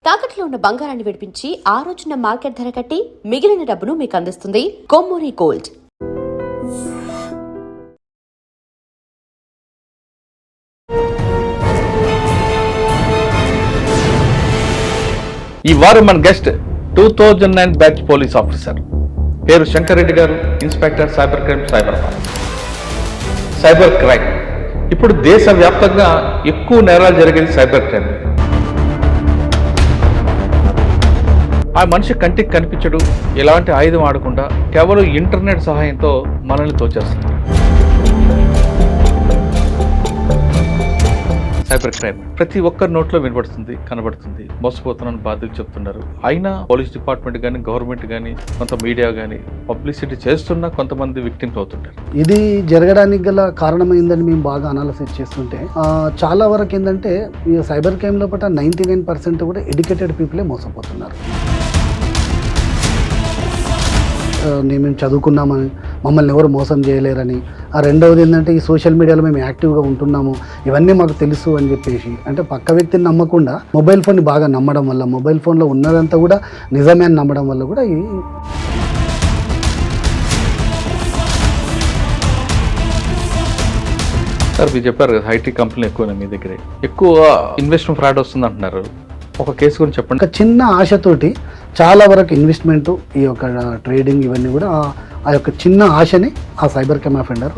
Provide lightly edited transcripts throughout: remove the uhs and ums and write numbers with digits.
తాకట్లో ఉన్న బంగారాన్ని విడిపించి ఆ రోజున మార్కెట్ ధర కట్టి మిగిలిన డబ్బును మీకు అందిస్తుంది కొమ్మూరి గోల్డ్. ఈ వారం మన గెస్ట్ 2009 బ్యాచ్ పోలీస్ ఆఫీసర్, పేరు శంకర్ రెడ్డి గారు, inspector cyber crime Cyberabad. Cyber crime ఇప్పుడు దేశవ్యాప్తంగా ఎక్కువ నేరాలు జరిగేది సైబర్ క్రైమ్. ఆ మనిషి కంటికి కనిపించడు, ఎలాంటి ఆయుధం ఆడకుండా కేవలం ఇంటర్నెట్ సహాయంతో మనల్ని తోచేస్తుంది. సైబర్ క్రైమ్ ప్రతి ఒక్కరి నోట్లో వినబడుతుంది, కనబడుతుంది. మోసపోతున్నాను బాధ్యతలు చెప్తున్నారు. అయినా పోలీస్ డిపార్ట్మెంట్ కానీ, గవర్నమెంట్ కానీ, కొంత మీడియా కానీ పబ్లిసిటీ చేస్తున్నా కొంతమంది విక్టిమ్స్ అవుతుంటారు. ఇది జరగడానికి గల కారణం ఏందని మేము బాగా అనాలిసిస్ చేస్తుంటే చాలా వరకు ఏంటంటే ఈ సైబర్ క్రైమ్ లోపల 99% కూడా ఎడ్యుకేటెడ్ పీపులే మోసపోతున్నారు. మేము చదువుకున్నామని మమ్మల్ని ఎవరు మోసం చేయలేరని, రెండవది ఏంటంటే ఈ సోషల్ మీడియాలో మేము యాక్టివ్గా ఉంటున్నాము, ఇవన్నీ మాకు తెలుసు అని చెప్పేసి, అంటే పక్క వ్యక్తిని నమ్మకుండా మొబైల్ ఫోన్ని బాగా నమ్మడం వల్ల, మొబైల్ ఫోన్లో ఉన్నదంతా కూడా నిజమే అని నమ్మడం వల్ల కూడా ఈ సార్ మీరు చెప్పారు కదా ఐటీ కంపెనీలు ఎక్కువ మీ దగ్గర ఎక్కువ ఇన్వెస్ట్మెంట్ ఫ్రాడ్ వస్తుంది అంటున్నారు. ఒక కేసు గురించి చెప్పండి. ఒక చిన్న ఆశతోటి చాలా వరకు ఇన్వెస్ట్మెంట్, ఈ యొక్క ట్రేడింగ్, ఇవన్నీ కూడా ఆ యొక్క చిన్న ఆశని ఆ సైబర్ క్రైమ్ అఫెండర్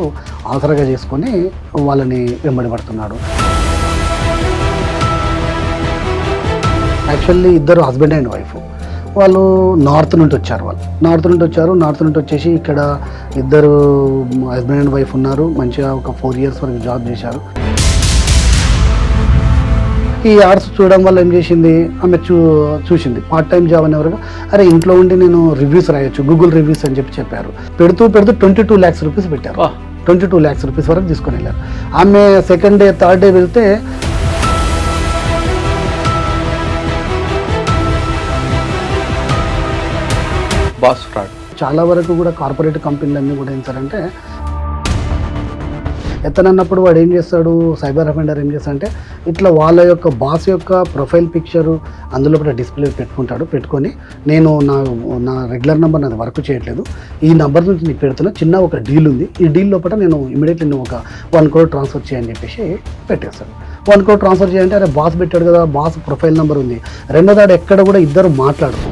ఆసరాగా చేసుకొని వాళ్ళని వెంబడి పడుతున్నాడు. యాక్చువల్లీ ఇద్దరు హస్బెండ్ అండ్ వైఫ్, వాళ్ళు నార్త్ నుండి వచ్చారు. నార్త్ నుండి వచ్చేసి ఇక్కడ ఇద్దరు హస్బెండ్ అండ్ వైఫ్ ఉన్నారు. మంచిగా ఒక 4 years వరకు జాబ్ చేశారు. ఈ యాడ్స్ చూడడం వల్ల ఏం చేసింది, ఆమె చూసింది పార్ట్ టైం జాబ్ అనేవరకు, అరే ఇంట్లో ఉండి నేను రివ్యూస్ రాయొచ్చు, గూగుల్ రివ్యూస్ అని చెప్పారు. పెడుతూ 22 lakhs rupees పెట్టారు. 22 lakhs rupees వరకు తీసుకొని వెళ్ళారు. ఆమె సెకండ్ డే, థర్డ్ డే వెళ్తే బాస్ ఫ్రాడ్. చాలా వరకు కూడా కార్పొరేట్ కంపెనీలన్నీ కూడా ఏం సార్ అంటే ఎత్తనన్నప్పుడు వాడు ఏం చేస్తాడు, సైబర్ అఫెండర్ ఏం చేస్తాడంటే ఇట్లా వాళ్ళ యొక్క బాస్ యొక్క ప్రొఫైల్ పిక్చరు అందులో కూడా డిస్ప్లే పెట్టుకొని నేను నా రెగ్యులర్ నెంబర్ నాది వర్క్ చేయట్లేదు, ఈ నెంబర్ నుంచి నీకు పెడుతున్నా, చిన్న ఒక డీల్ ఉంది, ఈ డీల్ లోపల నేను ఇమీడియట్లీ నువ్వు ఒక 1 crore ట్రాన్స్ఫర్ చేయని చెప్పేసి పెట్టేస్తాను. 1 crore ట్రాన్స్ఫర్ చేయాలంటే అరే బాస్ పెట్టాడు కదా, బాస్ ప్రొఫైల్ నెంబర్ ఉంది. రెండోదాడు ఎక్కడ కూడా ఇద్దరు మాట్లాడుకో,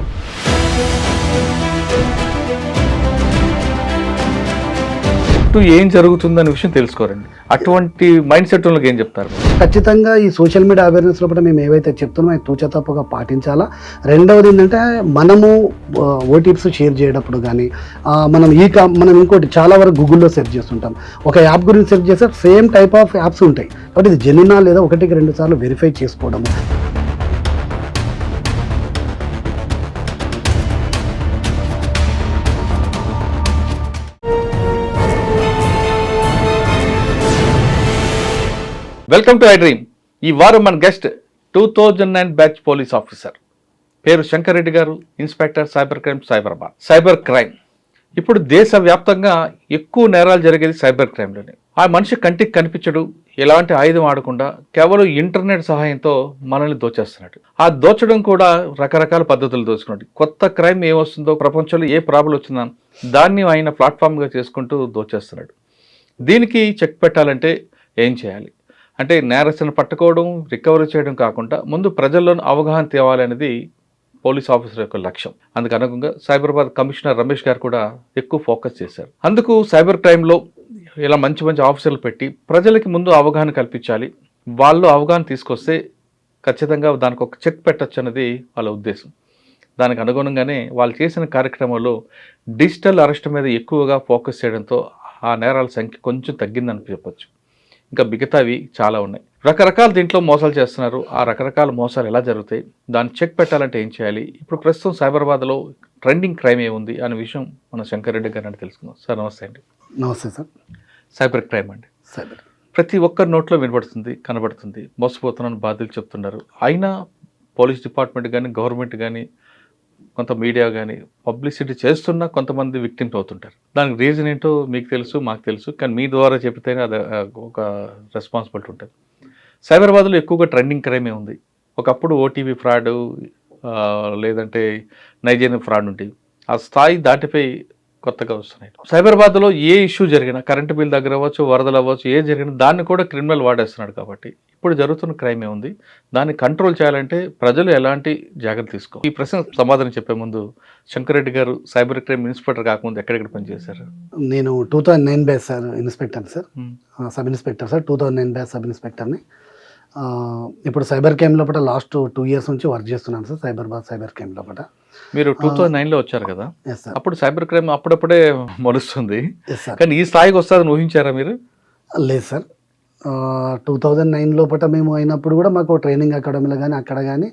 ఏం జరుగుతుందనే విషయం తెలుసుకోరండి. అటువంటి మైండ్ సెట్ వాళ్ళకి ఏం చెప్తారు? ఖచ్చితంగా ఈ సోషల్ మీడియా అవేర్నెస్ లోపల మేము ఏవైతే చెప్తున్నామో అవి తూచ తప్పగా పాటించాలా. రెండవది ఏంటంటే మనము ఓటీపీస్ షేర్ చేయటప్పుడు కానీ మనం ఇంకోటి చాలా వరకు గూగుల్లో సెర్చ్ చేస్తుంటాం. ఒక యాప్ గురించి సెర్చ్ చేస్తే సేమ్ టైప్ ఆఫ్ యాప్స్ ఉంటాయి, కాబట్టి ఇది జెన్యునా లేదా 1-2 సార్లు వెరిఫై చేసుకోవడం. Welcome to I dream. ఈ వారం మన గెస్ట్ 2009 బ్యాచ్ పోలీస్ ఆఫీసర్, పేరు శంకర్ రెడ్డి గారు, inspector cyber crime Cyberabad. Cyber crime ఇప్పుడు దేశవ్యాప్తంగా ఎక్కువ నేరాలు జరిగేది సైబర్ క్రైమ్లోనే. ఆ మనిషి కంటికి కనిపించడు, ఎలాంటి ఆయుధం ఆడకుండా కేవలం ఇంటర్నెట్ సహాయంతో మనల్ని దోచేస్తున్నాడు. ఆ దోచడం కూడా రకరకాల పద్ధతులు దోచుకున్నాడు. కొత్త క్రైమ్ ఏమొస్తుందో, ప్రపంచంలో ఏ ప్రాబ్లం వచ్చిందో దాన్ని ఆయన ప్లాట్ఫామ్గా చేసుకుంటూ దోచేస్తున్నాడు. దీనికి చెక్ పెట్టాలంటే ఏం చేయాలి అంటే నేరస్తులను పట్టుకోవడం, రికవరీ చేయడం కాకుండా ముందు ప్రజల్లోని అవగాహన తేవాలనేది పోలీస్ ఆఫీసర్ యొక్క లక్ష్యం. అందుకు అనుగుణంగా సైబరాబాద్ కమిషనర్ రమేష్ గారు కూడా ఎక్కువ ఫోకస్ చేశారు. అందుకు సైబర్ క్రైమ్లో ఇలా మంచి మంచి ఆఫీసర్లు పెట్టి ప్రజలకి ముందు అవగాహన కల్పించాలి. వాళ్ళు అవగాహన తీసుకొస్తే ఖచ్చితంగా దానికి ఒక చెక్ పెట్టచ్చు అన్నది వాళ్ళ ఉద్దేశం. దానికి అనుగుణంగానే వాళ్ళు చేసిన కార్యక్రమంలో డిజిటల్ అరెస్ట్ మీద ఎక్కువగా ఫోకస్ చేయడంతో ఆ నేరాల సంఖ్య కొంచెం తగ్గిందని చెప్పొచ్చు. ఇంకా మిగతావి చాలా ఉన్నాయి. రకరకాల దీంట్లో మోసాలు చేస్తున్నారు. ఆ రకరకాల మోసాలు ఎలా జరుగుతాయి, దాన్ని చెక్ పెట్టాలంటే ఏం చేయాలి, ఇప్పుడు ప్రస్తుతం సైబరాబాద్లో ట్రెండింగ్ క్రైమ్ ఏముంది అనే విషయం మన శంకర్ రెడ్డి గారు అంటే తెలుసుకుందాం. సార్ నమస్తే అండి. నమస్తే సార్. సైబర్ క్రైమ్ అండి, ప్రతి ఒక్కరి నోట్లో వినబడుతుంది, కనబడుతుంది. మోసపోతున్నాను బాధ్యతలు చెప్తున్నారు. అయినా పోలీస్ డిపార్ట్మెంట్ కానీ, గవర్నమెంట్ కానీ, కొంత మీడియా కానీ పబ్లిసిటీ చేస్తున్నా కొంతమంది విక్టిమ్స్ అవుతుంటారు. దానికి రీజన్ ఏంటో మీకు తెలుసు, మాకు తెలుసు, కానీ మీ ద్వారా చెప్తేనే అది ఒక రెస్పాన్సిబిలిటీ ఉంటుంది. సైబరాబాద్లో ఎక్కువగా ట్రెండింగ్ క్రైమే ఉంది. ఒకప్పుడు ఓటీపీ ఫ్రాడ్, లేదంటే నైజీరియన్ ఫ్రాడ్ ఉంటాయి, ఆ స్థాయి దాటిపోయి కొత్తగా వస్తున్నాయి. సైబరాబాద్లో ఏ ఇష్యూ జరిగినా, కరెంటు బిల్ దగ్గర అవ్వచ్చు, వరదలు అవ్వచ్చు, ఏ జరిగినా దాన్ని కూడా క్రిమినల్ వాడేస్తున్నాడు. కాబట్టి ఇప్పుడు జరుగుతున్న క్రైమ్ ఏముంది, దాన్ని కంట్రోల్ చేయాలంటే ప్రజలు ఎలాంటి జాగ్రత్త తీసుకో. ఈ ప్రశ్న సమాధానం చెప్పే ముందు, శంకర్ రెడ్డి గారు సైబర్ క్రైమ్ ఇన్స్పెక్టర్ కాకముందు ఎక్కడెక్కడ పనిచేశారు? నేను 2009 batch sir, inspector sir, sub inspector sir, 2009 batch sub ఇన్స్పెక్టర్ని. ఇప్పుడు సైబర్ క్రైమ్ లోపల లాస్ట్ 2 years నుంచి వర్క్ చేస్తున్నాను సార్, సైబర్ క్రైమ్ లోపల. మీరు 2009లో వచ్చారు కదా, ఎస్ సార్. అప్పుడు సైబర్ క్రైమ్ అప్పుడప్పుడే మొలుస్తుంది, ఎస్ సార్. కానీ ఈ స్థాయికి వస్తుందని ఊహించారా మీరు? లేదు సార్, 2009 లోపల మేము అయినప్పుడు కూడా మాకు ట్రైనింగ్ అకాడమీలో కానీ అక్కడ కానీ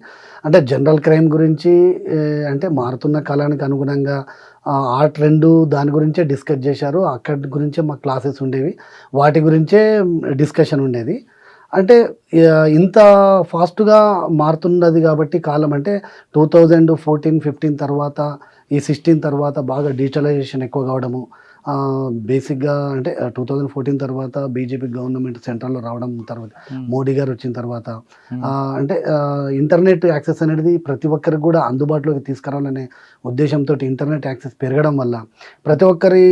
అంటే జనరల్ క్రైమ్ గురించి అంటే మారుతున్న కాలానికి అనుగుణంగా ఆ ట్రెండ్ దాని గురించే డిస్కస్ చేశారు. అక్కడి గురించే మా క్లాసెస్ ఉండేవి, వాటి గురించే డిస్కషన్ ఉండేది. అంటే ఇంత ఫాస్ట్గా మారుతున్నది కాబట్టి కాలం, అంటే 2014-15 తర్వాత, ఈ 16 తర్వాత బాగా డిజిటలైజేషన్ ఎక్కువ కావడము. బేసిక్గా అంటే 2014 తర్వాత బీజేపీ గవర్నమెంట్ సెంట్రల్లో రావడం, తర్వాత మోడీ గారు వచ్చిన తర్వాత అంటే ఇంటర్నెట్ యాక్సెస్ అనేది ప్రతి ఒక్కరికి కూడా అందుబాటులోకి తీసుకురావాలనే ఉద్దేశంతో ఇంటర్నెట్ యాక్సెస్ పెరగడం వల్ల, ప్రతి ఒక్కరి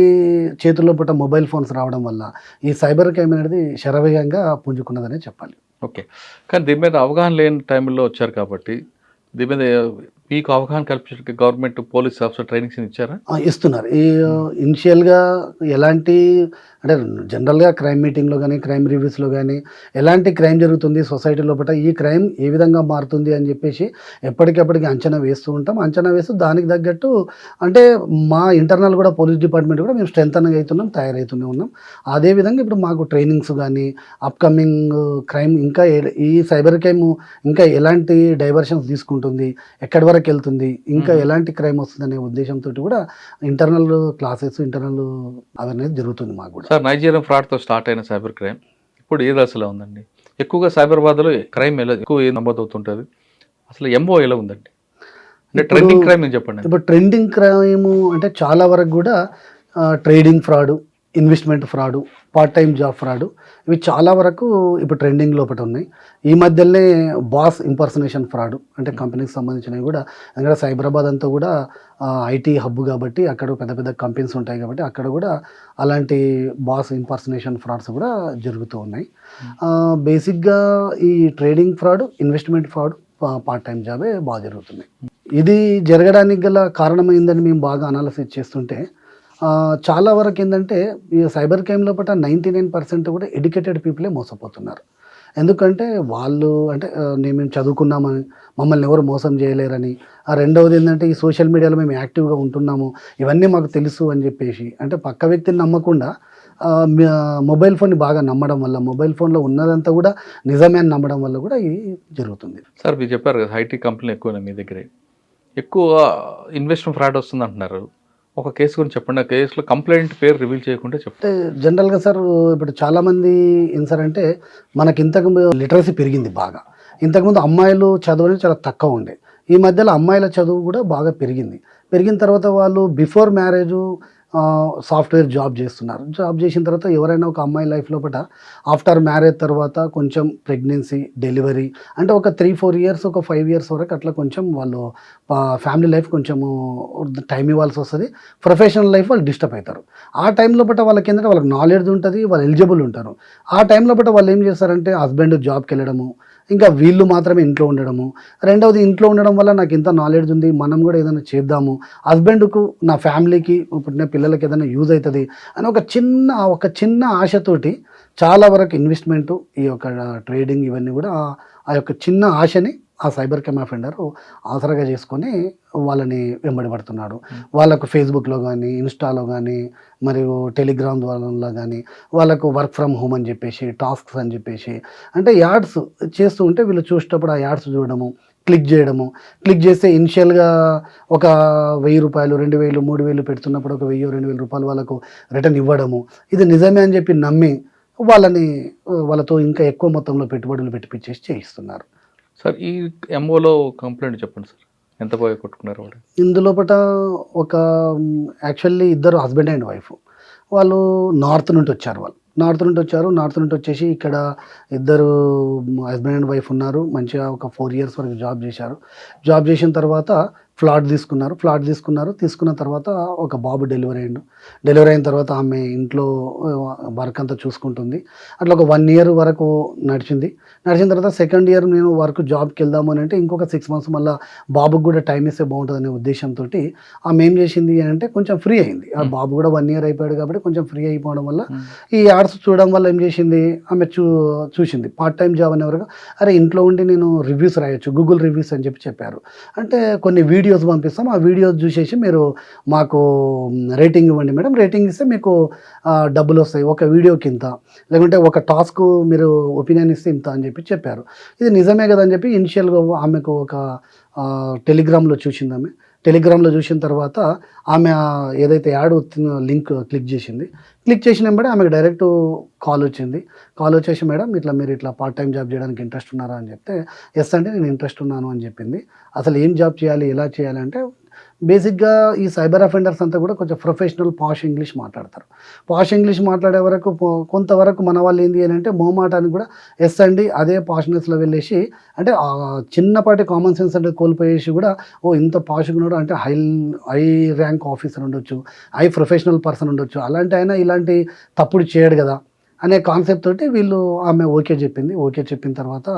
చేతుల్లో పుట్ట మొబైల్ ఫోన్స్ రావడం వల్ల ఈ సైబర్ క్రైమ్ అనేది శరవేగంగా పుంజుకున్నదనే చెప్పాలి. ఓకే, కానీ దీని మీద అవగాహన లేని టైంలో వచ్చారు కాబట్టి దీని మీద మీకు అవగాహన కల్పించడానికి గవర్నమెంట్ పోలీస్ ఆఫీసర్ ట్రైనింగ్స్ ఇచ్చారా? ఇస్తున్నారు. ఈ ఇనిషియల్గా ఎలాంటి అంటే జనరల్గా క్రైమ్ మీటింగ్లో కానీ క్రైమ్ రివ్యూస్లో కానీ ఎలాంటి క్రైమ్ జరుగుతుంది సొసైటీ లోపల, ఈ క్రైమ్ ఏ విధంగా మారుతుంది అని చెప్పేసి ఎప్పటికప్పటికి అంచనా వేస్తూ ఉంటాం. అంచనా వేస్తూ దానికి తగ్గట్టు అంటే మా ఇంటర్నల్ కూడా పోలీస్ డిపార్ట్మెంట్ కూడా మేము స్ట్రెంథన్గా అవుతున్నాం, తయారవుతూనే ఉన్నాం. అదేవిధంగా ఇప్పుడు మాకు ట్రైనింగ్స్ కానీ అప్కమింగ్ క్రైమ్ ఇంకా ఈ సైబర్ క్రైమ్ ఇంకా ఎలాంటి డైవర్షన్స్ తీసుకుంటుంది, ఎక్కడి వరకు వెళ్తుంది, ఇంకా ఎలాంటి క్రైమ్ వస్తుంది అనే ఉద్దేశంతో కూడా ఇంటర్నల్ క్లాసెస్, ఇంటర్నల్ అవేర్నెస్ జరుగుతుంది మాకు కూడా. సార్, నైజీరియన్ ఫ్రాడ్తో స్టార్ట్ అయిన సైబర్ క్రైమ్ ఇప్పుడు ఏ దశలో ఉందండి? ఎక్కువగా సైబరాబాద్లో క్రైమ్ ఎలా ఎక్కువ నమోదవుతుంటుంది? అసలు ఎంఓ ఎలా ఉందండి? అంటే ట్రెండింగ్ క్రైమ్ అని చెప్పండి. ఇప్పుడు ట్రెండింగ్ క్రైమ్ అంటే చాలా వరకు కూడా trading fraud, investment fraud, part time job fraud, ఇవి చాలా వరకు ఇప్పుడు ట్రెండింగ్ లోపల ఉన్నాయి. ఈ మధ్యలోనే బాస్ ఇంపర్సనేషన్ ఫ్రాడ్, అంటే కంపెనీకి సంబంధించినవి కూడా, ఎందుకంటే సైబరాబాద్ అంతా కూడా ఐటీ హబ్ కాబట్టి అక్కడ పెద్ద పెద్ద కంపెనీస్ ఉంటాయి కాబట్టి అక్కడ కూడా అలాంటి బాస్ ఇంపర్సనేషన్ ఫ్రాడ్స్ కూడా జరుగుతూ ఉన్నాయి. బేసిక్గా ఈ trading fraud, investment fraud, part time జాబే బాగా జరుగుతున్నాయి. ఇది జరగడానికి గల కారణం ఏందని మేము బాగా అనాలిసిస్ చేస్తుంటే చాలా వరకు ఏంటంటే ఈ సైబర్ క్రైమ్ లోపల 99% కూడా ఎడ్యుకేటెడ్ పీపులే మోసపోతున్నారు. ఎందుకంటే వాళ్ళు అంటే మేము చదువుకున్నామని మమ్మల్ని ఎవరు మోసం చేయలేరని, రెండవది ఏంటంటే ఈ సోషల్ మీడియాలో మేము యాక్టివ్గా ఉంటున్నాము, ఇవన్నీ మాకు తెలుసు అని చెప్పేసి, అంటే పక్క వ్యక్తిని నమ్మకుండా మొబైల్ ఫోన్ని బాగా నమ్మడం వల్ల, మొబైల్ ఫోన్లో ఉన్నదంతా కూడా నిజమే అని నమ్మడం వల్ల కూడా ఇది జరుగుతుంది. సార్, మీరు చెప్పారు కదా ఐటీ కంపెనీలు ఎక్కువ మీ దగ్గరే, ఎక్కువ ఇన్వెస్ట్మెంట్ ఫ్రాడ్ వస్తుంది అంటున్నారు. ఒక కేసు గురించి చెప్పండి. ఆ కేసులో కంప్లైంట్ పేరు రివీల్ చేయకుండా చెప్పండి. జనరల్గా సార్ ఇప్పుడు చాలామంది ఏం సార్ అంటే మనకి ఇంతకు లిటరసీ పెరిగింది బాగా. ఇంతకుముందు అమ్మాయిలు చదువు అనేది చాలా తక్కువ ఉండే, ఈ మధ్యలో అమ్మాయిల చదువు కూడా బాగా పెరిగింది. పెరిగిన తర్వాత వాళ్ళు బిఫోర్ మ్యారేజ్ సాఫ్ట్వేర్ జాబ్ చేస్తున్నారు. జాబ్ చేసిన తర్వాత ఎవరైనా ఒక అమ్మాయి లైఫ్ లోపల ఆఫ్టర్ మ్యారేజ్ తర్వాత కొంచెం ప్రెగ్నెన్సీ, డెలివరీ అంటే ఒక 3-4 years, ఒక 5 years వరకు అట్లా కొంచెం వాళ్ళు ఫ్యామిలీ లైఫ్ కొంచెము టైం ఇవ్వాల్సి వస్తుంది, ప్రొఫెషనల్ లైఫ్ వాళ్ళు డిస్టర్బ్ అవుతారు. ఆ టైం లోపల వాళ్ళకి ఏంటంటే వాళ్ళకి నాలెడ్జ్ ఉంటుంది, వాళ్ళు ఎలిజిబుల్ ఉంటారు. ఆ టైం లోపల వాళ్ళు ఏం చేస్తారంటే హస్బెండ్ జాబ్కి వెళ్ళడము, ఇంకా వీళ్ళు మాత్రమే ఇంట్లో ఉండడము. రెండవది, ఇంట్లో ఉండడం వల్ల నాకు ఇంత నాలెడ్జ్ ఉంది, మనం కూడా ఏదైనా చేద్దాము, హస్బెండ్కు నా ఫ్యామిలీకి పుట్టిన పిల్లలకి ఏదైనా యూజ్ అవుతుంది అని ఒక చిన్న ఆశతోటి చాలా వరకు ఇన్వెస్ట్మెంటు, ఈ యొక్క ట్రేడింగ్, ఇవన్నీ కూడా ఆ యొక్క చిన్న ఆశని ఆ సైబర్ క్రైమ్ అఫెండర్ ఆసరాగా చేసుకొని వాళ్ళని వెంబడి పడుతున్నాడు. వాళ్ళకు ఫేస్బుక్లో కానీ, ఇన్స్టాలో కానీ, మరియు టెలిగ్రామ్ ద్వారా కానీ వాళ్ళకు వర్క్ ఫ్రమ్ హోమ్ అని చెప్పేసి, టాస్క్స్ అని చెప్పేసి, అంటే యాడ్స్ చేస్తూ ఉంటే వీళ్ళు చూసేటప్పుడు ఆ యాడ్స్ చూడడము, క్లిక్ చేయడము, క్లిక్ చేస్తే ఇనిషియల్గా ఒక 1000 రూపాయలు, 2000, 3000 పెడుతున్నప్పుడు ఒక 1000, 2000 రూపాయలు వాళ్ళకు రిటర్న్ ఇవ్వడము, ఇది నిజమే అని చెప్పి నమ్మి వాళ్ళతో ఇంకా ఎక్కువ మొత్తంలో పెట్టుబడులు పెట్టిపించేసి చేయిస్తున్నారు. సార్, ఈ ఎంఓలో కంప్లైంట్ చెప్పండి సార్, ఎంత పోయి కొట్టుకున్నారు వాడు? ఇందులోపట ఒక యాక్చువల్లీ ఇద్దరు హస్బెండ్ అండ్ వైఫ్, వాళ్ళు నార్త్ నుండి వచ్చారు. వాళ్ళు నార్త్ నుండి వచ్చారు. నార్త్ నుండి వచ్చేసి ఇక్కడ ఇద్దరు హస్బెండ్ అండ్ వైఫ్ ఉన్నారు. మంచిగా ఒక 4 ఇయర్స్ వరకు జాబ్ చేశారు. జాబ్ చేసిన తర్వాత ఫ్లాట్ తీసుకున్నారు. తీసుకున్న తర్వాత ఒక బాబు డెలివరీ అయ్యిండు. డెలివరీ అయిన తర్వాత ఆమె ఇంట్లో వర్క్ అంతా చూసుకుంటుంది. అట్లా ఒక 1 ఇయర్ వరకు నడిచింది. నడిచిన తర్వాత సెకండ్ ఇయర్ నేను వర్క్ జాబ్కి వెళ్దాము అని అంటే ఇంకొక 6 మంత్స్ మళ్ళీ బాబుకి కూడా టైం ఇస్తే బాగుంటుందనే ఉద్దేశంతో ఆమె ఏం చేసింది అని అంటే కొంచెం ఫ్రీ అయింది. ఆ బాబు కూడా 1 ఇయర్ అయిపోయాడు కాబట్టి కొంచెం ఫ్రీ అయిపోవడం వల్ల ఈ యాడ్స్ చూడడం వల్ల ఏం చేసింది, ఆమె చూసింది పార్ట్ టైం జాబ్ అనే వరకు అరే ఇంట్లో ఉండి నేను రివ్యూస్ రాయొచ్చు, గూగుల్ రివ్యూస్ అని చెప్పారు. అంటే కొన్ని వీడియోస్ పంపిస్తాం, ఆ వీడియోస్ చూసేసి మీరు మాకు రేటింగ్ ఇవ్వండి మేడం, రేటింగ్ ఇస్తే మీకు డబ్బులు వస్తాయి, ఒక వీడియోకి ఇంత, లేకుంటే ఒక టాస్క్ మీరు ఒపీనియన్ ఇస్తే ఇంత అని చెప్పారు. ఇది నిజమే కదా అని చెప్పి ఇనిషియల్గా ఆమెకు ఒక టెలిగ్రామ్లో చూసింది. ఆమె టెలిగ్రామ్లో చూసిన తర్వాత ఆమె ఏదైతే యాడ్ లింక్ క్లిక్ చేసిన వెంబడే ఆమెకు డైరెక్ట్ కాల్ వచ్చింది. కాల్ వచ్చేసి మేడం మీరు ఇట్లా పార్ట్ టైం జాబ్ చేయడానికి ఇంట్రెస్ట్ ఉన్నారా అని చెప్తే ఎస్ అంటే నేను ఇంట్రెస్ట్ ఉన్నాను అని చెప్పింది. అసలు ఏం జాబ్ చేయాలి, ఎలా చేయాలి అంటే బేసిక్గా ఈ సైబర్ అఫెండర్స్ అంతా కూడా కొంచెం ప్రొఫెషనల్ పాష్ ఇంగ్లీష్ మాట్లాడతారు. పాష్ ఇంగ్లీష్ మాట్లాడే వరకు కొంతవరకు మన వాళ్ళు ఏంది అని అంటే మొహమాటానికి కూడా ఎస్ అండి అదే పాష్నెస్లో వెళ్ళేసి అంటే చిన్నపాటి కామన్ సెన్స్ అంటే కోల్పోయేసి కూడా ఓ ఇంత పాష్గా ఉన్నాడు అంటే హై ర్యాంక్ ఆఫీసర్ ఉండొచ్చు, హై ప్రొఫెషనల్ పర్సన్ ఉండొచ్చు, అలాంటి అయినా ఇలాంటి తప్పుడు చేయడు కదా అనే కాన్సెప్ట్ తోటి వీళ్ళు ఆమె ఓకే చెప్పింది. ఓకే చెప్పిన తర్వాత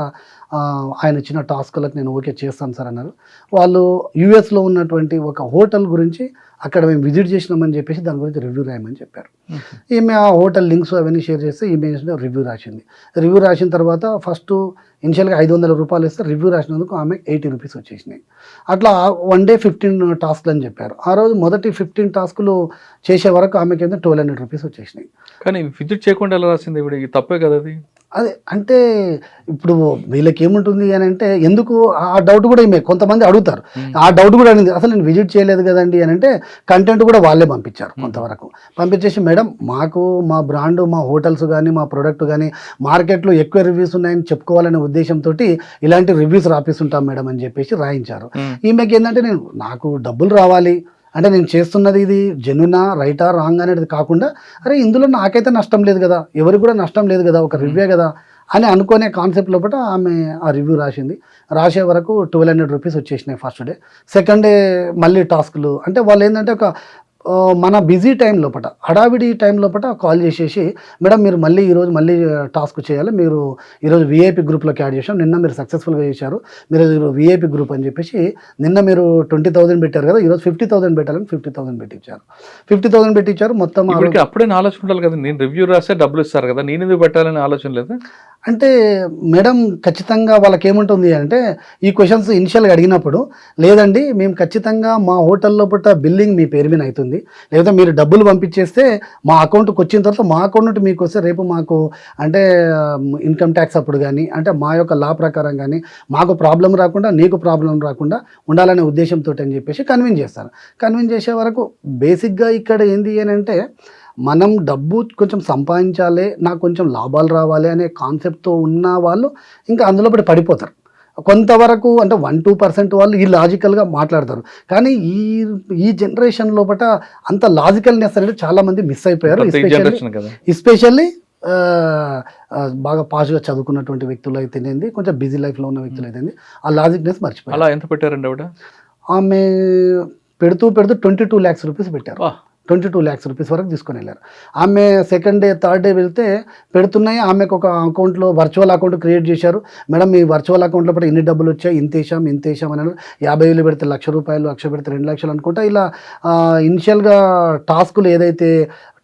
ఆయన ఇచ్చిన టాస్క్లకు నేను ఓకే చేస్తాను సార్ అన్నారు. వాళ్ళు యూఎస్లో ఉన్నటువంటి ఒక హోటల్ గురించి అక్కడ మేము విజిట్ చేసినామని చెప్పేసి దాని గురించి రివ్యూ రాయమని చెప్పారు. ఈమె ఆ హోటల్ లింక్స్ అవన్నీ షేర్ చేస్తే ఈమె రివ్యూ రాసింది. రివ్యూ రాసిన తర్వాత ఫస్ట్ ఇనిషియల్గా 500 రూపాయలు ఇస్తే రివ్యూ రాసినందుకు ఆమె 80 రూపీస్ వచ్చేసినాయి. అట్లా 1 డే 15 టాస్క్లు అని చెప్పారు. ఆ రోజు మొదటి 15 టాస్కులు చేసే వరకు ఆమెకి 1200 రూపీస్ వచ్చేసినాయి. కానీ విజిట్ చేయకుండా ఎలా రాసింది ఇప్పుడు, ఇది తప్పే కదా అది. అదే అంటే ఇప్పుడు వీళ్ళకి ఏముంటుంది అని అంటే ఎందుకు ఆ డౌట్ కూడా ఈమె కొంతమంది అడుగుతారు. ఆ డౌట్ కూడా అడిగింది అసలు నేను విజిట్ చేయలేదు కదండి అని అంటే కంటెంట్ కూడా వాళ్ళే పంపించారు. కొంతవరకు పంపించేసి మేడం మాకు మా బ్రాండ్, మా హోటల్స్ కానీ మా ప్రోడక్ట్ కానీ మార్కెట్లో ఎక్కువ రివ్యూస్ ఉన్నాయని చెప్పుకోవాలనే ఉద్దేశంతో ఇలాంటి రివ్యూస్ రాపిస్తుంటాం మేడం అని చెప్పేసి రాయించారు. ఈమెకి ఏంటంటే నాకు డబ్బులు రావాలి అంటే నేను చేస్తున్నది ఇది జెన్యునా రైటా రాంగ్ అనేది కాకుండా అరే ఇందులో నాకైతే నష్టం లేదు కదా, ఎవరికి కూడా నష్టం లేదు కదా, ఒక రివ్యూ కదా అని అనుకునే కాన్సెప్ట్ లోపల ఆమె ఆ రివ్యూ రాసింది. రాసే వరకు 1200 రూపీస్ వచ్చేసినాయి ఫస్ట్ డే. సెకండ్ డే మళ్ళీ టాస్క్లు అంటే వాళ్ళు ఏంటంటే ఒక మన బిజీ టైం లోపల హడావిడి టైం లోపల కాల్ చేసేసి మేడం మీరు ఈరోజు మళ్ళీ టాస్క్ చేయాలి, మీరు ఈరోజు విఐపి గ్రూప్లోకి యాడ్ చేసాం, నిన్న మీరు సక్సెస్ఫుల్గా చేశారు, మీరు విఐపి గ్రూప్ అని చెప్పేసి నిన్న మీరు 20,000 పెట్టారు కదా, ఈరోజు 50,000 పెట్టాలని 50,000 పెట్టించారు. 50,000 పెట్టించారు మొత్తం. అప్పుడే ఆలోచన ఉండాలి కదా, నేను రివ్యూ రాస్తే డబ్బులు ఇస్తారు కదా, నేను ఎందుకు పెట్టాలని ఆలోచన లేదా అంటే మేడం ఖచ్చితంగా వాళ్ళకి ఏముంటుంది అంటే ఈ క్వశ్చన్స్ ఇనిషియల్గా అడిగినప్పుడు లేదండి మేము ఖచ్చితంగా మా హోటల్ లోపల బిల్లింగ్ మీ పేరు మీద అవుతుంది, లేదా మీరు డబ్బులు పంపించేస్తే మా అకౌంట్కి వచ్చిన తర్వాత మా అకౌంట్ నుండి మీకు వస్తే రేపు మాకు అంటే ఇన్కమ్ ట్యాక్స్ అప్పుడు కానీ అంటే మా యొక్క లా ప్రకారం కానీ మాకు ప్రాబ్లం రాకుండా నీకు ప్రాబ్లం రాకుండా ఉండాలనే ఉద్దేశంతో అని చెప్పేసి కన్విన్స్ చేస్తారు. కన్విన్స్ చేసే వరకు బేసిక్గా ఇక్కడ ఏంది అని అంటే మనం డబ్బు కొంచెం సంపాదించాలి, నాకు కొంచెం లాభాలు రావాలి అనే కాన్సెప్ట్తో ఉన్న వాళ్ళు ఇంకా అందులో పడిపోతారు. కొంతవరకు అంటే 1-2% వాళ్ళు ఈ లాజికల్గా మాట్లాడతారు. కానీ ఈ జనరేషన్ లోపల అంత లాజికల్నెస్ అనేది చాలామంది మిస్ అయిపోయారు. ఎస్పెషల్లీ బాగా పాజ్గా చదువుకున్నటువంటి వ్యక్తులు అయితేనేది, కొంచెం బిజీ లైఫ్లో ఉన్న వ్యక్తులు అయితేంది ఆ లాజిక్నెస్ మర్చిపోయారు. అలా ఎంత పెట్టారండి ఆవిడ? ఆమె పెడుతూ 22 lakhs రూపీస్ పెట్టారు. 22 lakhs రూపీస్ వరకు తీసుకొని వెళ్ళారు. ఆమె సెకండ్ డే థర్డ్ డే వెళ్తే పెడుతున్నాయి. ఆమెకు ఒక అకౌంట్లో వర్చువల్ అకౌంట్ క్రియేట్ చేశారు. మేడం మీ వర్చువల్ అకౌంట్లో ఇన్ని డబ్బులు వచ్చాయి, ఇంత వేసాం అని 50,000 పెడితే 1,00,000 రూపాయలు, 1,00,000 పెడితే 2 లక్షలు అనుకుంటా. ఇలా ఇనిషియల్గా టాస్కులు ఏదైతే